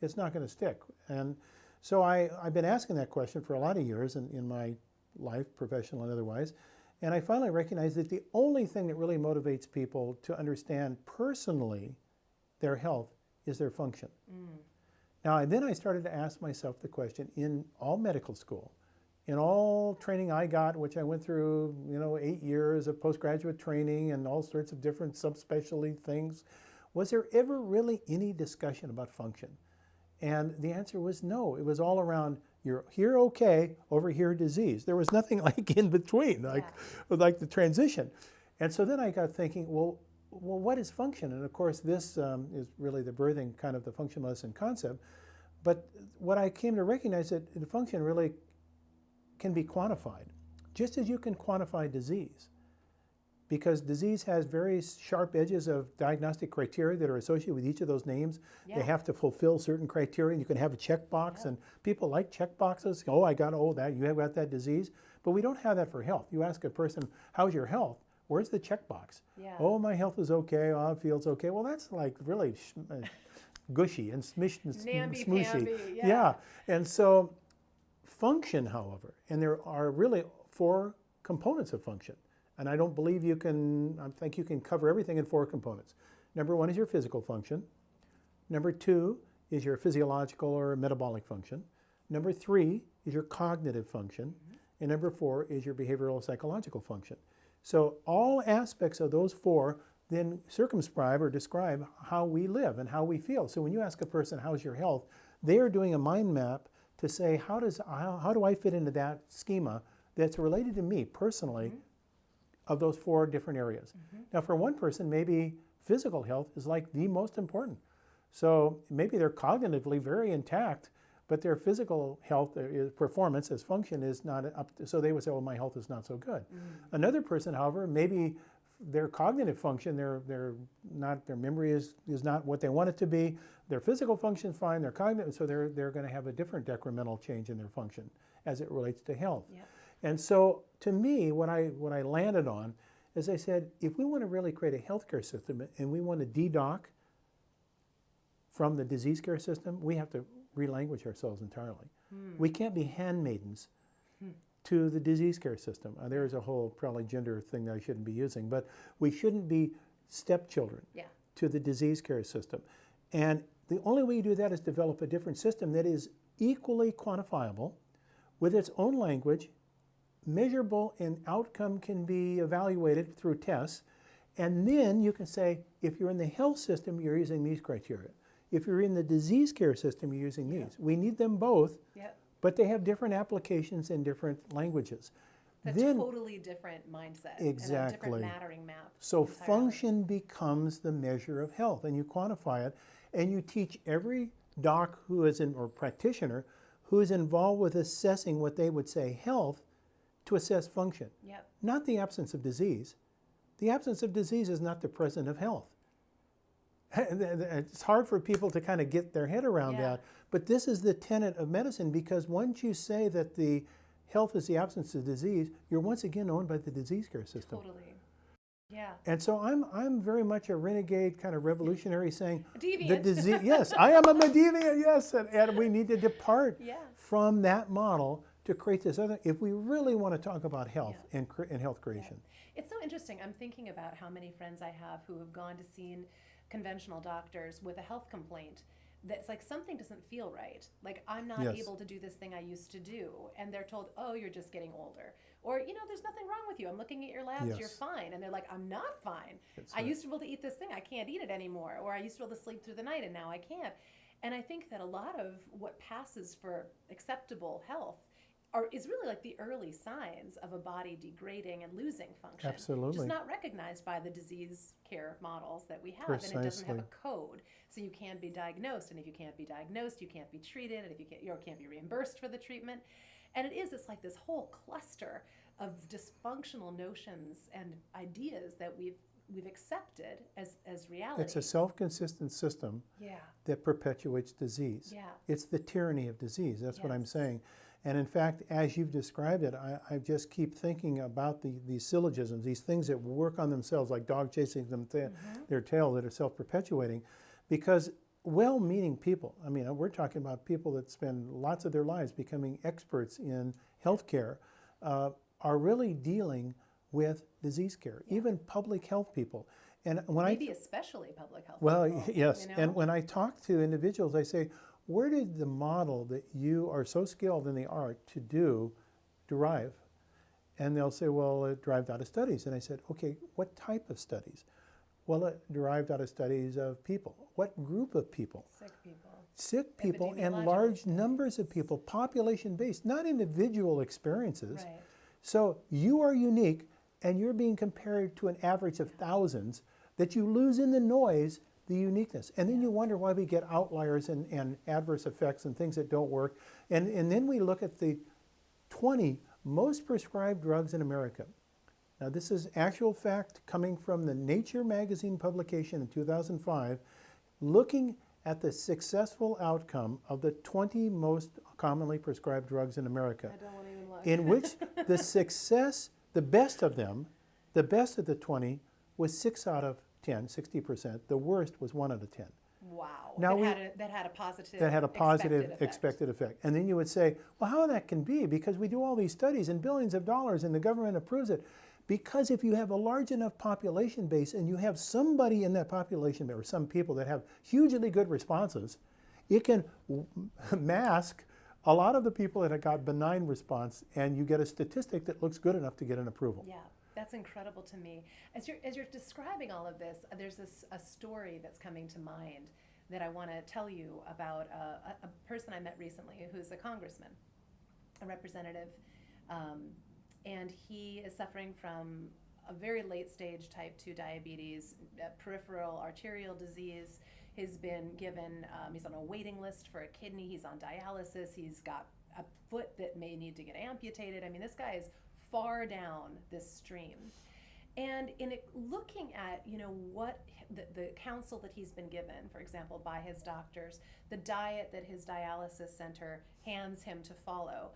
[SPEAKER 2] it's not going to stick. And so I've been asking that question for a lot of years in my life, professional and otherwise. And I finally recognized that the only thing that really motivates people to understand personally their health is their function. Now, then I started to ask myself the question, in all medical school, in all training I got, which I went through, 8 years of postgraduate training and all sorts of different subspecialty things, was there ever really any discussion about function? And the answer was no. It was all around, you're here okay, over here disease. There was nothing like in between, like the transition. And so then I got thinking, well, what is function? And of course, this is really the birthing kind of the functional medicine concept. But what I came to recognize that the function really can be quantified, just as you can quantify disease. Because disease has very sharp edges of diagnostic criteria that are associated with each of those names.
[SPEAKER 1] Yeah.
[SPEAKER 2] They have to fulfill certain criteria, and you can have a checkbox, and people like checkboxes. You have got that disease. But we don't have that for health. You ask a person, how's your health? Where's the checkbox?
[SPEAKER 1] Yeah.
[SPEAKER 2] Oh, my health is okay, it feels okay. Well, that's like really gushy and smooshy.
[SPEAKER 1] Namby-pamby,
[SPEAKER 2] Yeah. And so Function, however, and there are really 4 components of function. And I don't believe I think you can cover everything in 4 components. Number 1 is your physical function. Number 2 is your physiological or metabolic function. Number 3 is your cognitive function. And number 4 is your behavioral psychological function. So all aspects of those 4 then circumscribe or describe how we live and how we feel. So when you ask a person, how's your health, they are doing a mind map to say, how do I fit into that schema that's related to me personally of those 4 different areas. Now for one person, maybe physical health is like the most important. So maybe they're cognitively very intact, but their physical health, performance as function is not up to, so they would say, well, my health is not so good. Another person, however, maybe their cognitive function, their memory is not what they want it to be. Their physical function is fine, their cognitive, so they're going to have a different decremental change in their function as it relates to health.
[SPEAKER 1] Yep.
[SPEAKER 2] And so to me, what I landed on is I said, if we want to really create a healthcare system and we want to de-dock from the disease care system, we have to relanguage ourselves entirely. We can't be handmaidens to the disease care system. There's a whole probably gender thing that I shouldn't be using, but we shouldn't be stepchildren to the disease care system. And the only way you do that is develop a different system that is equally quantifiable with its own language, measurable, and outcome can be evaluated through tests. And then you can say, if you're in the health system, you're using these criteria. If you're in the disease care system, you're using these. We need them both, but they have different applications in different languages.
[SPEAKER 1] Totally different mindset.
[SPEAKER 2] Exactly.
[SPEAKER 1] And a different mattering map.
[SPEAKER 2] So
[SPEAKER 1] entirely.
[SPEAKER 2] function becomes the measure of health, and you quantify it, and you teach every doc or practitioner who is involved with assessing what they would say health to assess function. Not the absence of disease. The absence of disease is not the presence of health. It's hard for people to kind of get their head around that, but this is the tenet of medicine, because once you say that the health is the absence of disease, you're once again owned by the disease care system.
[SPEAKER 1] Totally. Yeah.
[SPEAKER 2] And so I'm very much a renegade kind of revolutionary saying
[SPEAKER 1] Deviant.
[SPEAKER 2] the disease, yes, I am a deviant, yes, and we need to depart from that model to create this other, if we really want to talk about health and health creation.
[SPEAKER 1] It's so interesting. I'm thinking about how many friends I have who have gone to seen conventional doctors with a health complaint that's like something doesn't feel right. Like I'm not able to do this thing I used to do. And they're told, oh, you're just getting older. Or, there's nothing wrong with you. I'm looking at your labs, you're fine. And they're like, I'm not fine. I used to be able to eat this thing. I can't eat it anymore. Or I used to be able to sleep through the night and now I can't. And I think that a lot of what passes for acceptable health is really like the early signs of a body degrading and losing function.
[SPEAKER 2] Absolutely.
[SPEAKER 1] Just not recognized by the disease care models that we have.
[SPEAKER 2] Precisely.
[SPEAKER 1] And it doesn't have a code. So you can't be diagnosed. And if you can't be diagnosed, you can't be treated. And if you can't be reimbursed for the treatment. And it's like this whole cluster of dysfunctional notions and ideas that we've accepted as reality.
[SPEAKER 2] It's a self-consistent system that perpetuates disease. It's the tyranny of disease. That's what I'm saying. And in fact, as you've described it, I just keep thinking about these syllogisms, these things that work on themselves, like dog chasing their tail, that are self-perpetuating, because well-meaning people, I mean, we're talking about people that spend lots of their lives becoming experts in healthcare, are really dealing with disease care, even public health people. And when
[SPEAKER 1] Maybe especially public health
[SPEAKER 2] people. Yes.
[SPEAKER 1] You know?
[SPEAKER 2] And when I talk to individuals, I say, where did the model that you are so skilled in the art to do derive? And they'll say, well, it derived out of studies. And I said, okay, what type of studies? Well, it derived out of studies of people. What group of people?
[SPEAKER 1] Sick people.
[SPEAKER 2] Sick people and large numbers of people, population-based, not individual experiences.
[SPEAKER 1] Right.
[SPEAKER 2] So you are unique, and you're being compared to an average of thousands that you lose in the noise the uniqueness. And then you wonder why we get outliers and adverse effects and things that don't work. And then we look at the 20 most prescribed drugs in America. Now this is actual fact coming from the Nature magazine publication in 2005, looking at the successful outcome of the 20 most commonly prescribed drugs in America.
[SPEAKER 1] I don't want to even look.
[SPEAKER 2] In which the success, the best of them, the best of the 20 was 6 out of 10, 60%. The worst was 1 out of 10.
[SPEAKER 1] Wow.
[SPEAKER 2] Now
[SPEAKER 1] That had a positive
[SPEAKER 2] that had a positive
[SPEAKER 1] effect.
[SPEAKER 2] expected effect. And then you would say, well, how that can be? Because we do all these studies and billions of dollars and the government approves it. Because if you have a large enough population base and you have somebody in that population or some people that have hugely good responses, it can mask a lot of the people that have got benign response, and you get a statistic that looks good enough to get an approval.
[SPEAKER 1] Yeah, that's incredible to me. As you're describing all of this, there's a story that's coming to mind that I want to tell you about a person I met recently who's a congressman, a representative, and he is suffering from a very late stage type 2 diabetes, peripheral arterial disease. He's been given, he's on a waiting list for a kidney, he's on dialysis, he's got a foot that may need to get amputated. I mean, this guy is far down this stream. And in looking at, what the counsel that he's been given, for example, by his doctors, the diet that his dialysis center hands him to follow,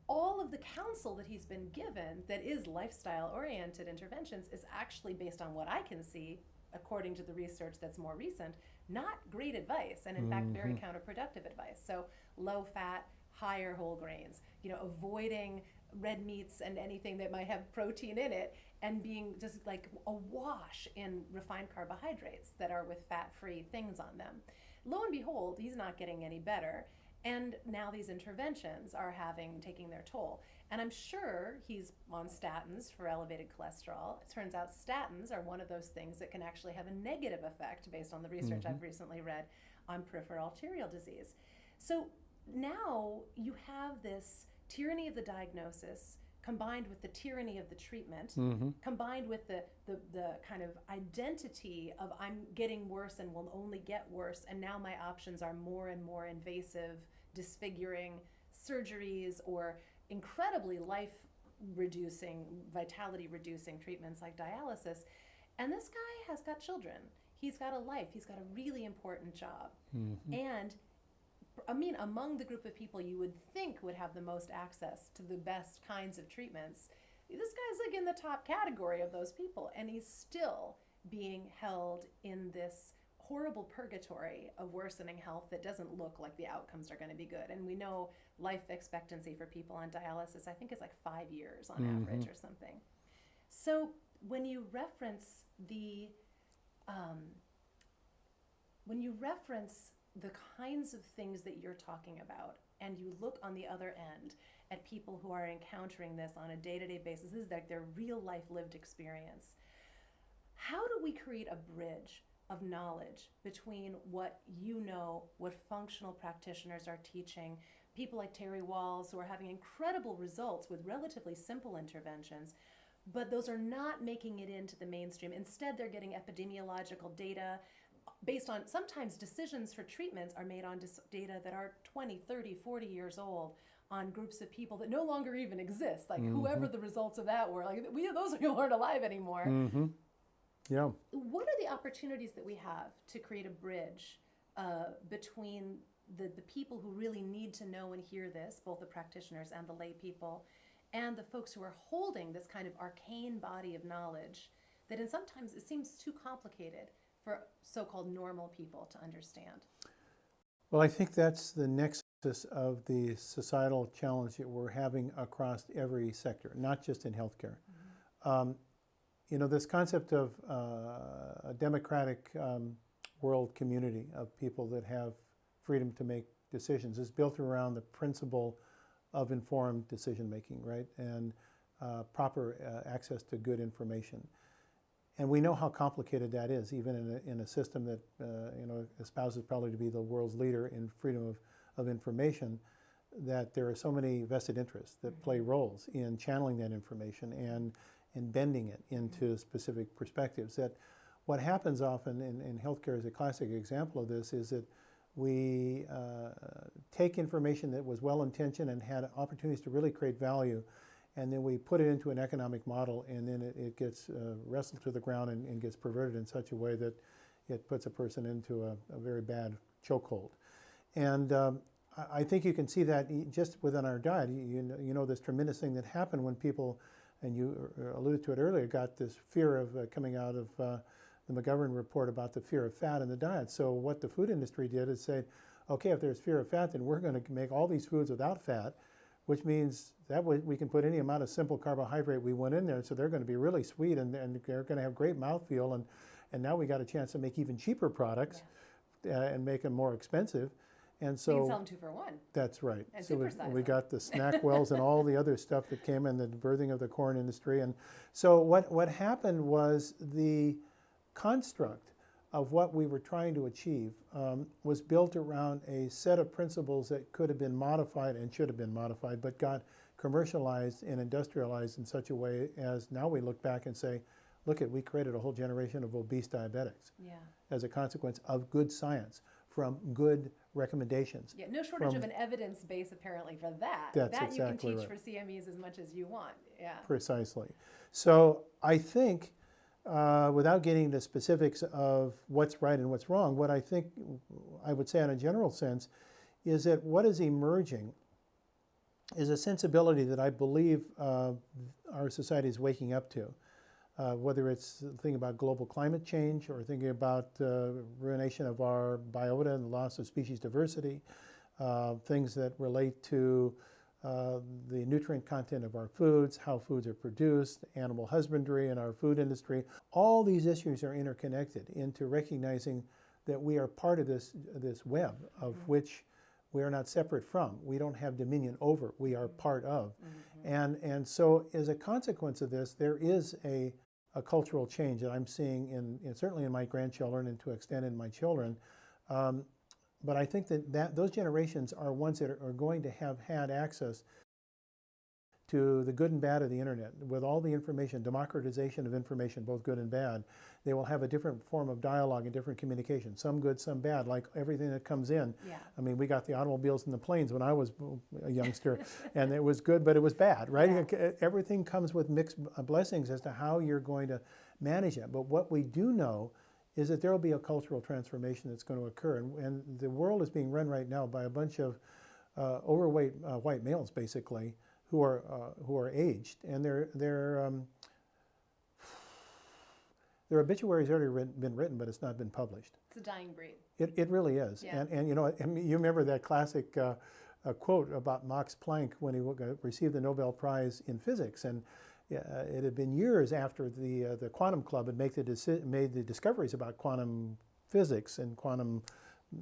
[SPEAKER 1] all of the counsel that he's been given that is lifestyle-oriented interventions is actually, based on what I can see, according to the research that's more recent, not great advice, and in fact very counterproductive advice. So low fat, higher whole grains, avoiding red meats and anything that might have protein in it, and being just like awash in refined carbohydrates that are with fat-free things on them. Lo and behold, he's not getting any better. And now these interventions are taking their toll. And I'm sure he's on statins for elevated cholesterol. It turns out statins are one of those things that can actually have a negative effect, based on the research I've recently read, on peripheral arterial disease. So now you have this tyranny of the diagnosis combined with the tyranny of the treatment, combined with the kind of identity of I'm getting worse and will only get worse, and now my options are more and more invasive, disfiguring surgeries or incredibly life-reducing, vitality-reducing treatments like dialysis. And this guy has got children. He's got a life. He's got a really important job. And I mean, among the group of people you would think would have the most access to the best kinds of treatments, this guy's like in the top category of those people, and he's still being held in this horrible purgatory of worsening health that doesn't look like the outcomes are going to be good. And we know life expectancy for people on dialysis, I think, is like 5 years on average or something. So when you reference the kinds of things that you're talking about, and you look on the other end at people who are encountering this on a day-to-day basis, this is like their real life lived experience. How do we create a bridge of knowledge between what what functional practitioners are teaching, people like Terry Walls who are having incredible results with relatively simple interventions, but those are not making it into the mainstream. Instead, they're getting epidemiological data based on, sometimes decisions for treatments are made on data that are 20, 30, 40 years old on groups of people that no longer even exist, like whoever the results of that were, like those people aren't alive anymore.
[SPEAKER 2] Yeah.
[SPEAKER 1] What are the opportunities that we have to create a bridge between the people who really need to know and hear this, both the practitioners and the lay people, and the folks who are holding this kind of arcane body of knowledge that sometimes it seems too complicated for so-called normal people to understand?
[SPEAKER 2] Well, I think that's the nexus of the societal challenge that we're having across every sector, not just in healthcare. This concept of a democratic world community of people that have freedom to make decisions is built around the principle of informed decision making, right? And proper access to good information. And we know how complicated that is, even in a system that espouses probably to be the world's leader in freedom of information, that there are so many vested interests that play roles in channeling that information and bending it into specific perspectives. That what happens often in healthcare, is a classic example of this, is that we take information that was well-intentioned and had opportunities to really create value, and then we put it into an economic model, and then it gets wrestled to the ground and gets perverted in such a way that it puts a person into a very bad chokehold. And I think you can see that just within our diet. You know this tremendous thing that happened when people, and you alluded to it earlier, got this fear of coming out of the McGovern report about the fear of fat in the diet. So what the food industry did is say, okay, if there's fear of fat, then we're going to make all these foods without fat, which means that we can put any amount of simple carbohydrate we want in there, so they're going to be really sweet and they're going to have great mouthfeel, and now we got a chance to make even cheaper products and make them more expensive. And so
[SPEAKER 1] you can sell them 2 for 1.
[SPEAKER 2] That's right.
[SPEAKER 1] And
[SPEAKER 2] so
[SPEAKER 1] supersize
[SPEAKER 2] we
[SPEAKER 1] them.
[SPEAKER 2] got the SnackWells and all the other stuff that came in, the birthing of the corn industry. And so what happened was the construct of what we were trying to achieve was built around a set of principles that could have been modified and should have been modified, but got commercialized and industrialized in such a way as now we look back and say, look, we created a whole generation of obese diabetics as a consequence of good science, from good recommendations.
[SPEAKER 1] Yeah, no shortage of an evidence base apparently for that.
[SPEAKER 2] That's
[SPEAKER 1] that
[SPEAKER 2] exactly
[SPEAKER 1] you can teach
[SPEAKER 2] right.
[SPEAKER 1] for CMEs as much as you want. Yeah.
[SPEAKER 2] Precisely. So I think, without getting the specifics of what's right and what's wrong, what I think I would say in a general sense is that what is emerging is a sensibility that I believe our society is waking up to. Whether it's thinking about global climate change or thinking about ruination of our biota and the loss of species diversity, things that relate to the nutrient content of our foods, how foods are produced, animal husbandry and our food industry. All these issues are interconnected into recognizing that we are part of this web of which we are not separate from. We don't have dominion over. We are part of. And so as a consequence of this, there is a cultural change that I'm seeing certainly in my grandchildren and to an extent in my children. But I think that those generations are ones that are going to have had access to the good and bad of the internet. With all the information, democratization of information, both good and bad, they will have a different form of dialogue and different communication, some good, some bad, like everything that comes in.
[SPEAKER 1] Yeah.
[SPEAKER 2] I mean, we got the automobiles and the planes when I was a youngster, and it was good, but it was bad, right?
[SPEAKER 1] Yeah.
[SPEAKER 2] Everything comes with mixed blessings as to how you're going to manage it. But what we do know is that there will be a cultural transformation that's going to occur. And the world is being run right now by a bunch of overweight white males, basically, who are aged, and their obituary's already been written, but it's not been published.
[SPEAKER 1] It's a dying breed.
[SPEAKER 2] It really is.
[SPEAKER 1] Yeah.
[SPEAKER 2] And you know, you remember that classic quote about Max Planck when he received the Nobel Prize in physics, and it had been years after the Quantum Club had made the discoveries about quantum physics and quantum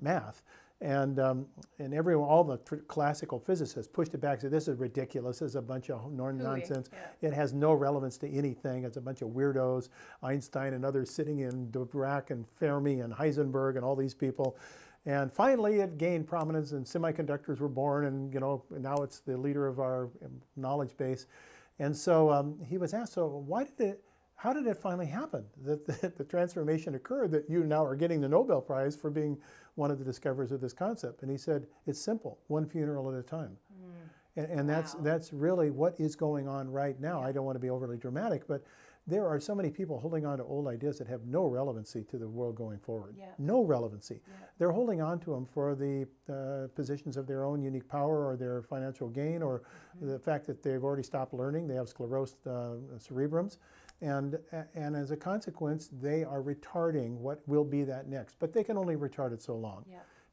[SPEAKER 2] math. And all the classical physicists pushed it back, said, this is ridiculous, this is a bunch of nonsense.
[SPEAKER 1] Yeah.
[SPEAKER 2] It has no relevance to anything. It's a bunch of weirdos, Einstein and others sitting in Dirac and Fermi and Heisenberg and all these people. And finally it gained prominence and semiconductors were born, and now it's the leader of our knowledge base. And so he was asked, so how did it finally happen that the transformation occurred, that you now are getting the Nobel Prize for being one of the discoverers of this concept? And he said, it's simple, one funeral at a time. And that's really what is going on right now.
[SPEAKER 1] Yeah.
[SPEAKER 2] I don't want to be overly dramatic, but there are so many people holding on to old ideas that have no relevancy to the world going forward.
[SPEAKER 1] Yeah.
[SPEAKER 2] No relevancy.
[SPEAKER 1] Yeah.
[SPEAKER 2] They're holding on to them for the positions of their own unique power or their financial gain, or the fact that they've already stopped learning. They have sclerosed cerebrums. And as a consequence, they are retarding what will be that next. But they can only retard it so long,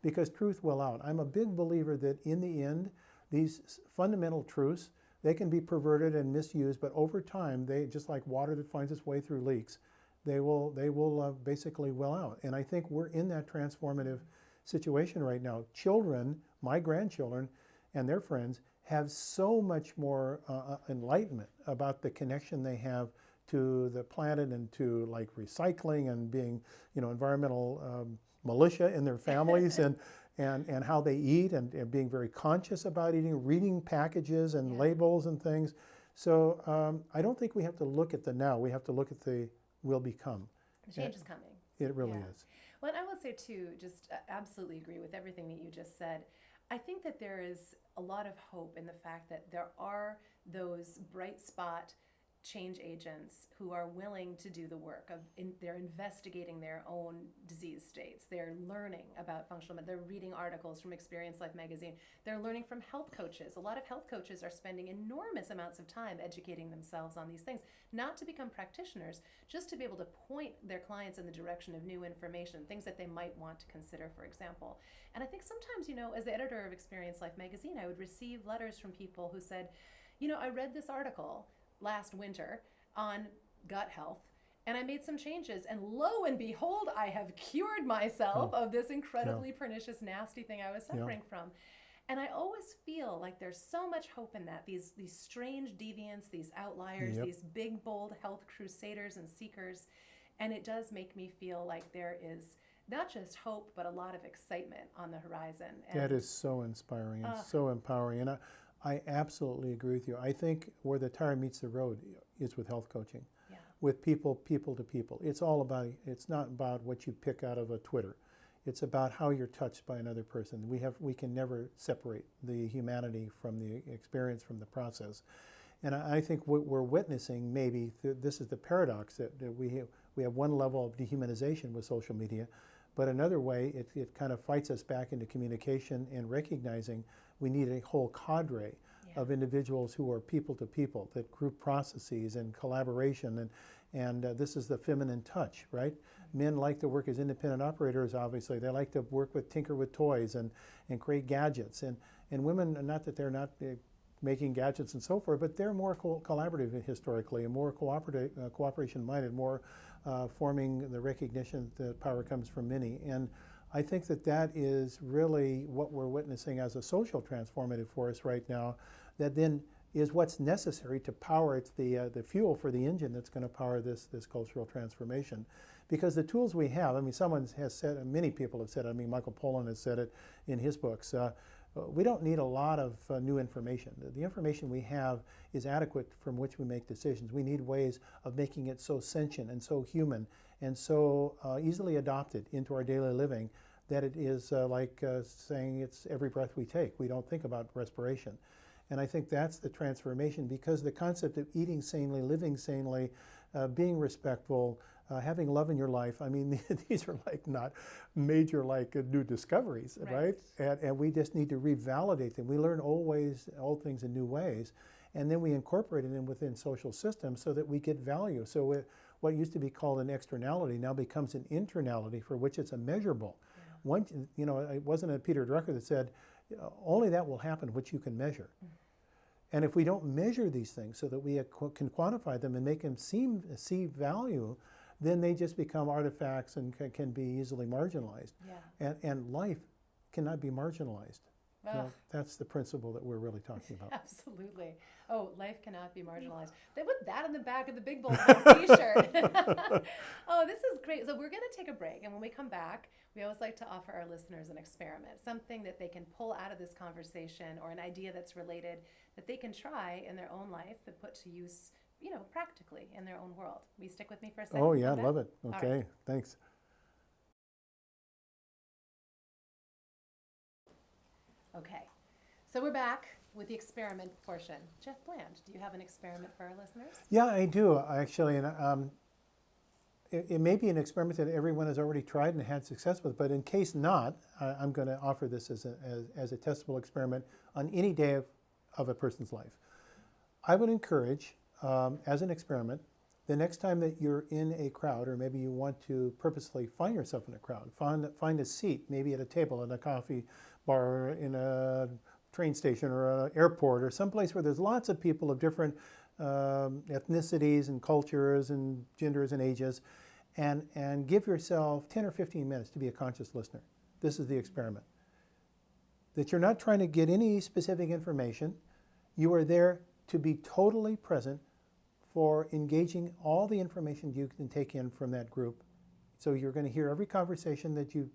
[SPEAKER 2] because truth will out. I'm a big believer that in the end, these fundamental truths, they can be perverted and misused, but over time, they, just like water that finds its way through leaks, they will basically well out. And I think we're in that transformative situation right now. Children, my grandchildren and their friends, have so much more enlightenment about the connection they have to the planet and to like recycling and being, environmental militia in their families and how they eat and being very conscious about eating, reading packages and labels and things. So I don't think we have to look at the now. We have to look at the will become.
[SPEAKER 1] The change is coming.
[SPEAKER 2] It really is.
[SPEAKER 1] Well, and I will say too, just absolutely agree with everything that you just said. I think that there is a lot of hope in the fact that there are those bright spot change agents who are willing to do the work of they're investigating their own disease states, they're learning about functional medicine, they're reading articles from Experience Life magazine, they're learning from health coaches. A lot of health coaches are spending enormous amounts of time educating themselves on these things, not to become practitioners, just to be able to point their clients in the direction of new information, things that they might want to consider, for example. And I think sometimes, as the editor of Experience Life magazine, I would receive letters from people who said, I read this article last winter on gut health, and I made some changes, and lo and behold, I have cured myself of this incredibly pernicious, nasty thing I was suffering from. And I always feel like there's so much hope in that. These strange deviants, these outliers, these big, bold health crusaders and seekers. And it does make me feel like there is not just hope, but a lot of excitement on the horizon. And
[SPEAKER 2] that is so inspiring and so empowering. And I absolutely agree with you. I think where the tire meets the road is with health coaching, with people to people. It's not about what you pick out of a Twitter. It's about how you're touched by another person. We can never separate the humanity from the experience, from the process. And I think what we're witnessing, maybe, this is the paradox, that we have one level of dehumanization with social media, but another way, it kind of fights us back into communication and recognizing we need a whole cadre of individuals who are people to people, that group processes and collaboration, and this is the feminine touch, right? Men like to work as independent operators, obviously. They like to work with, tinker with toys and create gadgets. And women, not that they're not making gadgets and so forth, but they're more collaborative historically, and more cooperation-minded, more forming the recognition that power comes from many. And I think that is really what we're witnessing as a social transformative force right now, that then is what's necessary to power. It's the fuel for the engine that's going to power this cultural transformation. Because the tools we have, someone has said, many people have said, Michael Pollan has said it in his books, we don't need a lot of new information. The information we have is adequate from which we make decisions. We need ways of making it so sentient and so human and so easily adopted into our daily living that it is like saying it's every breath we take. We don't think about respiration. And I think that's the transformation, because the concept of eating sanely, living sanely, being respectful, having love in your life, these are like not major new discoveries, right? And we just need to revalidate them. We learn old things in new ways, and then we incorporate it in within social systems so that we get value. So what used to be called an externality now becomes an internality for which it's immeasurable. Once, it wasn't a Peter Drucker that said, only that will happen which you can measure. And if we don't measure these things so that we can quantify them and make them see value, then they just become artifacts and can be easily marginalized. And life cannot be marginalized. So that's the principle that we're really talking about.
[SPEAKER 1] Absolutely. Oh, life cannot be marginalized. They put that on the back of the Big Bold t-shirt. Oh, this is great. So we're going to take a break, and when we come back, we always like to offer our listeners an experiment, something that they can pull out of this conversation, or an idea that's related that they can try in their own life and put to use, practically in their own world. Will you stick with me for a second?
[SPEAKER 2] Oh yeah, love it. Okay, right. Thanks.
[SPEAKER 1] Okay, so we're back with the experiment portion. Jeff Bland, do you have an experiment for our listeners?
[SPEAKER 2] Yeah, I do, actually. And it may be an experiment that everyone has already tried and had success with, but in case not, I'm going to offer this as a testable experiment on any day of a person's life. I would encourage, as an experiment, the next time that you're in a crowd, or maybe you want to purposely find yourself in a crowd, find a seat, maybe at a table in a coffee bar, or in a train station, or an airport, or someplace where there's lots of people of different ethnicities and cultures and genders and ages, and give yourself 10 or 15 minutes to be a conscious listener. This is the experiment. That you're not trying to get any specific information. You are there to be totally present for engaging all the information you can take in from that group. So you're going to hear every conversation that you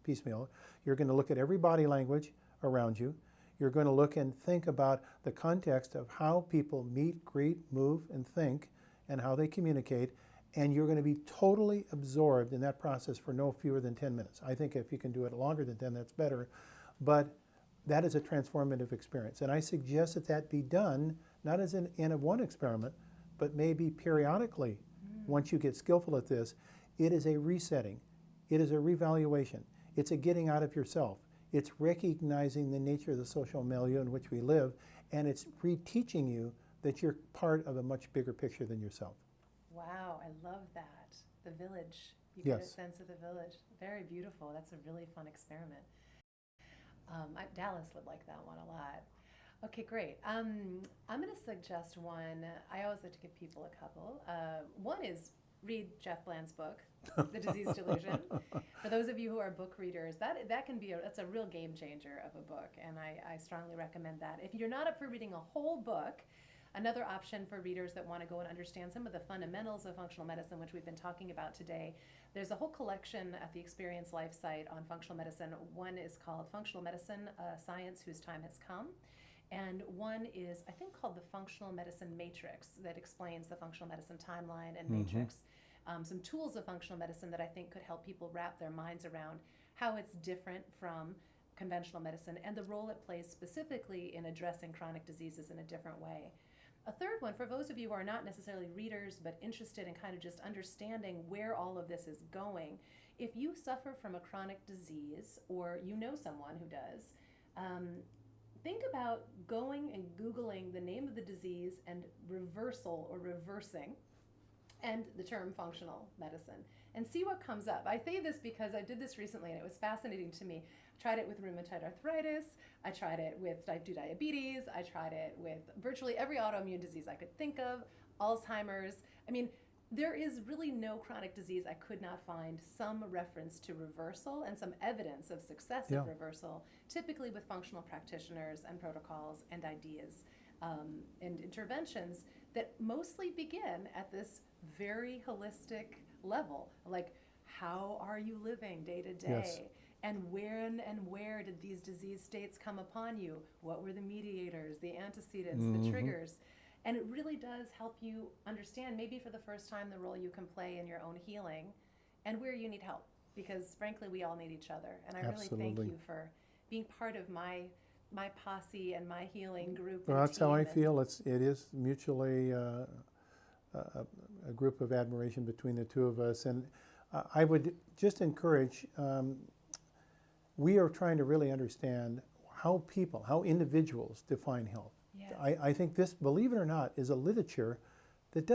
[SPEAKER 2] piecemeal. You're going to look at every body language around you. You're going to look and think about the context of how people meet, greet, move, and think, and how they communicate. And you're going to be totally absorbed in that process for no fewer than 10 minutes. I think if you can do it longer than 10, that's better. But that is a transformative experience. And I suggest that be done, not as in one experiment, but maybe periodically, once you get skillful at this, it is a resetting. It is a revaluation. It's a getting out of yourself. It's recognizing the nature of the social milieu in which we live, and it's reteaching you that you're part of a much bigger picture than yourself.
[SPEAKER 1] Wow, I love that. The village. You get a
[SPEAKER 2] Yes.
[SPEAKER 1] sense of the village. Very beautiful. That's a really fun experiment. Dallas would like that one a lot. Okay, great. I'm going to suggest one. I always like to give people a couple. One is read Jeff Bland's book, The Disease Delusion. For those of you who are book readers, that can be that's a real game changer of a book, and I strongly recommend that. If you're not up for reading a whole book, another option for readers that want to go and understand some of the fundamentals of functional medicine, which we've been talking about today, there's a whole collection at the Experience Life site on functional medicine. One is called Functional Medicine, Science Whose Time Has Come. And one is, I think, called the Functional Medicine Matrix, that explains the functional medicine timeline and matrix. Some tools of functional medicine that I think could help people wrap their minds around how it's different from conventional medicine and the role it plays specifically in addressing chronic diseases in a different way. A third one, for those of you who are not necessarily readers but interested in kind of just understanding where all of this is going, if you suffer from a chronic disease or you know someone who does, think about going and Googling the name of the disease and reversal or reversing and the term functional medicine and see what comes up. I say this because I did this recently and it was fascinating to me. I tried it with rheumatoid arthritis. I tried it with type 2 diabetes. I tried it with virtually every autoimmune disease I could think of, Alzheimer's. I mean, there is really no chronic disease I could not find some reference to reversal and some evidence of success of reversal, typically with functional practitioners and protocols and ideas and interventions that mostly begin at this very holistic level, like how are you living day to day?
[SPEAKER 2] Yes.
[SPEAKER 1] And when and where did these disease states come upon you? What were the mediators, the antecedents, the triggers? And it really does help you understand, maybe for the first time, the role you can play in your own healing and where you need help. Because frankly, we all need each other. And I really thank you for being part of my posse and my healing group.
[SPEAKER 2] Well, that's how I feel. It is mutually a group of admiration between the two of us. And I would just encourage, we are trying to really understand how individuals define health.
[SPEAKER 1] Yes.
[SPEAKER 2] I think this, believe it or not, is a literature that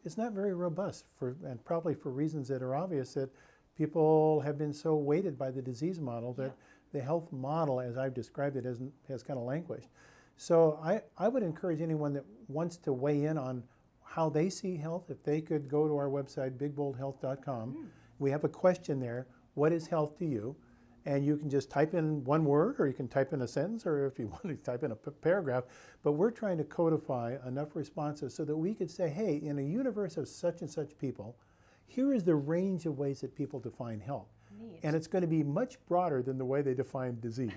[SPEAKER 2] it's not very robust and probably for reasons that are obvious, that people have been so weighted by the disease model that the health model, as I've described it, has kind of languished. So I would encourage anyone that wants to weigh in on how they see health, if they could go to our website, bigboldhealth.com. We have a question there, what is health to you? And you can just type in one word, or you can type in a sentence, or if you want to type in a paragraph. But we're trying to codify enough responses so that we could say, hey, in a universe of such and such people, here is the range of ways that people define health.
[SPEAKER 1] Neat.
[SPEAKER 2] And it's going to be much broader than the way they define disease.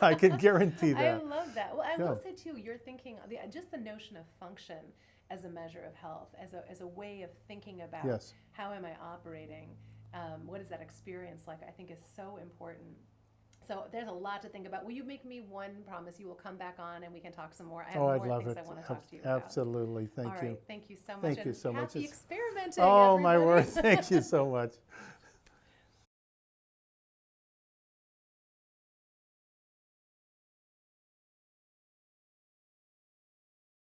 [SPEAKER 2] I can guarantee that.
[SPEAKER 1] I love that. Well, I will say too, you're thinking, just the notion of function as a measure of health, as a way of thinking about how am I operating. What is that experience like, I think is so important. So there's a lot to think about. Will you make me one promise? You will come back on and we can talk some more. I have
[SPEAKER 2] I'd
[SPEAKER 1] more
[SPEAKER 2] love
[SPEAKER 1] things
[SPEAKER 2] it.
[SPEAKER 1] I want to talk to you about.
[SPEAKER 2] Absolutely. Thank you.
[SPEAKER 1] All right. Thank you so much.
[SPEAKER 2] Thank you so much.
[SPEAKER 1] Happy experimenting,
[SPEAKER 2] Oh, my
[SPEAKER 1] everybody.
[SPEAKER 2] word. Thank you so much.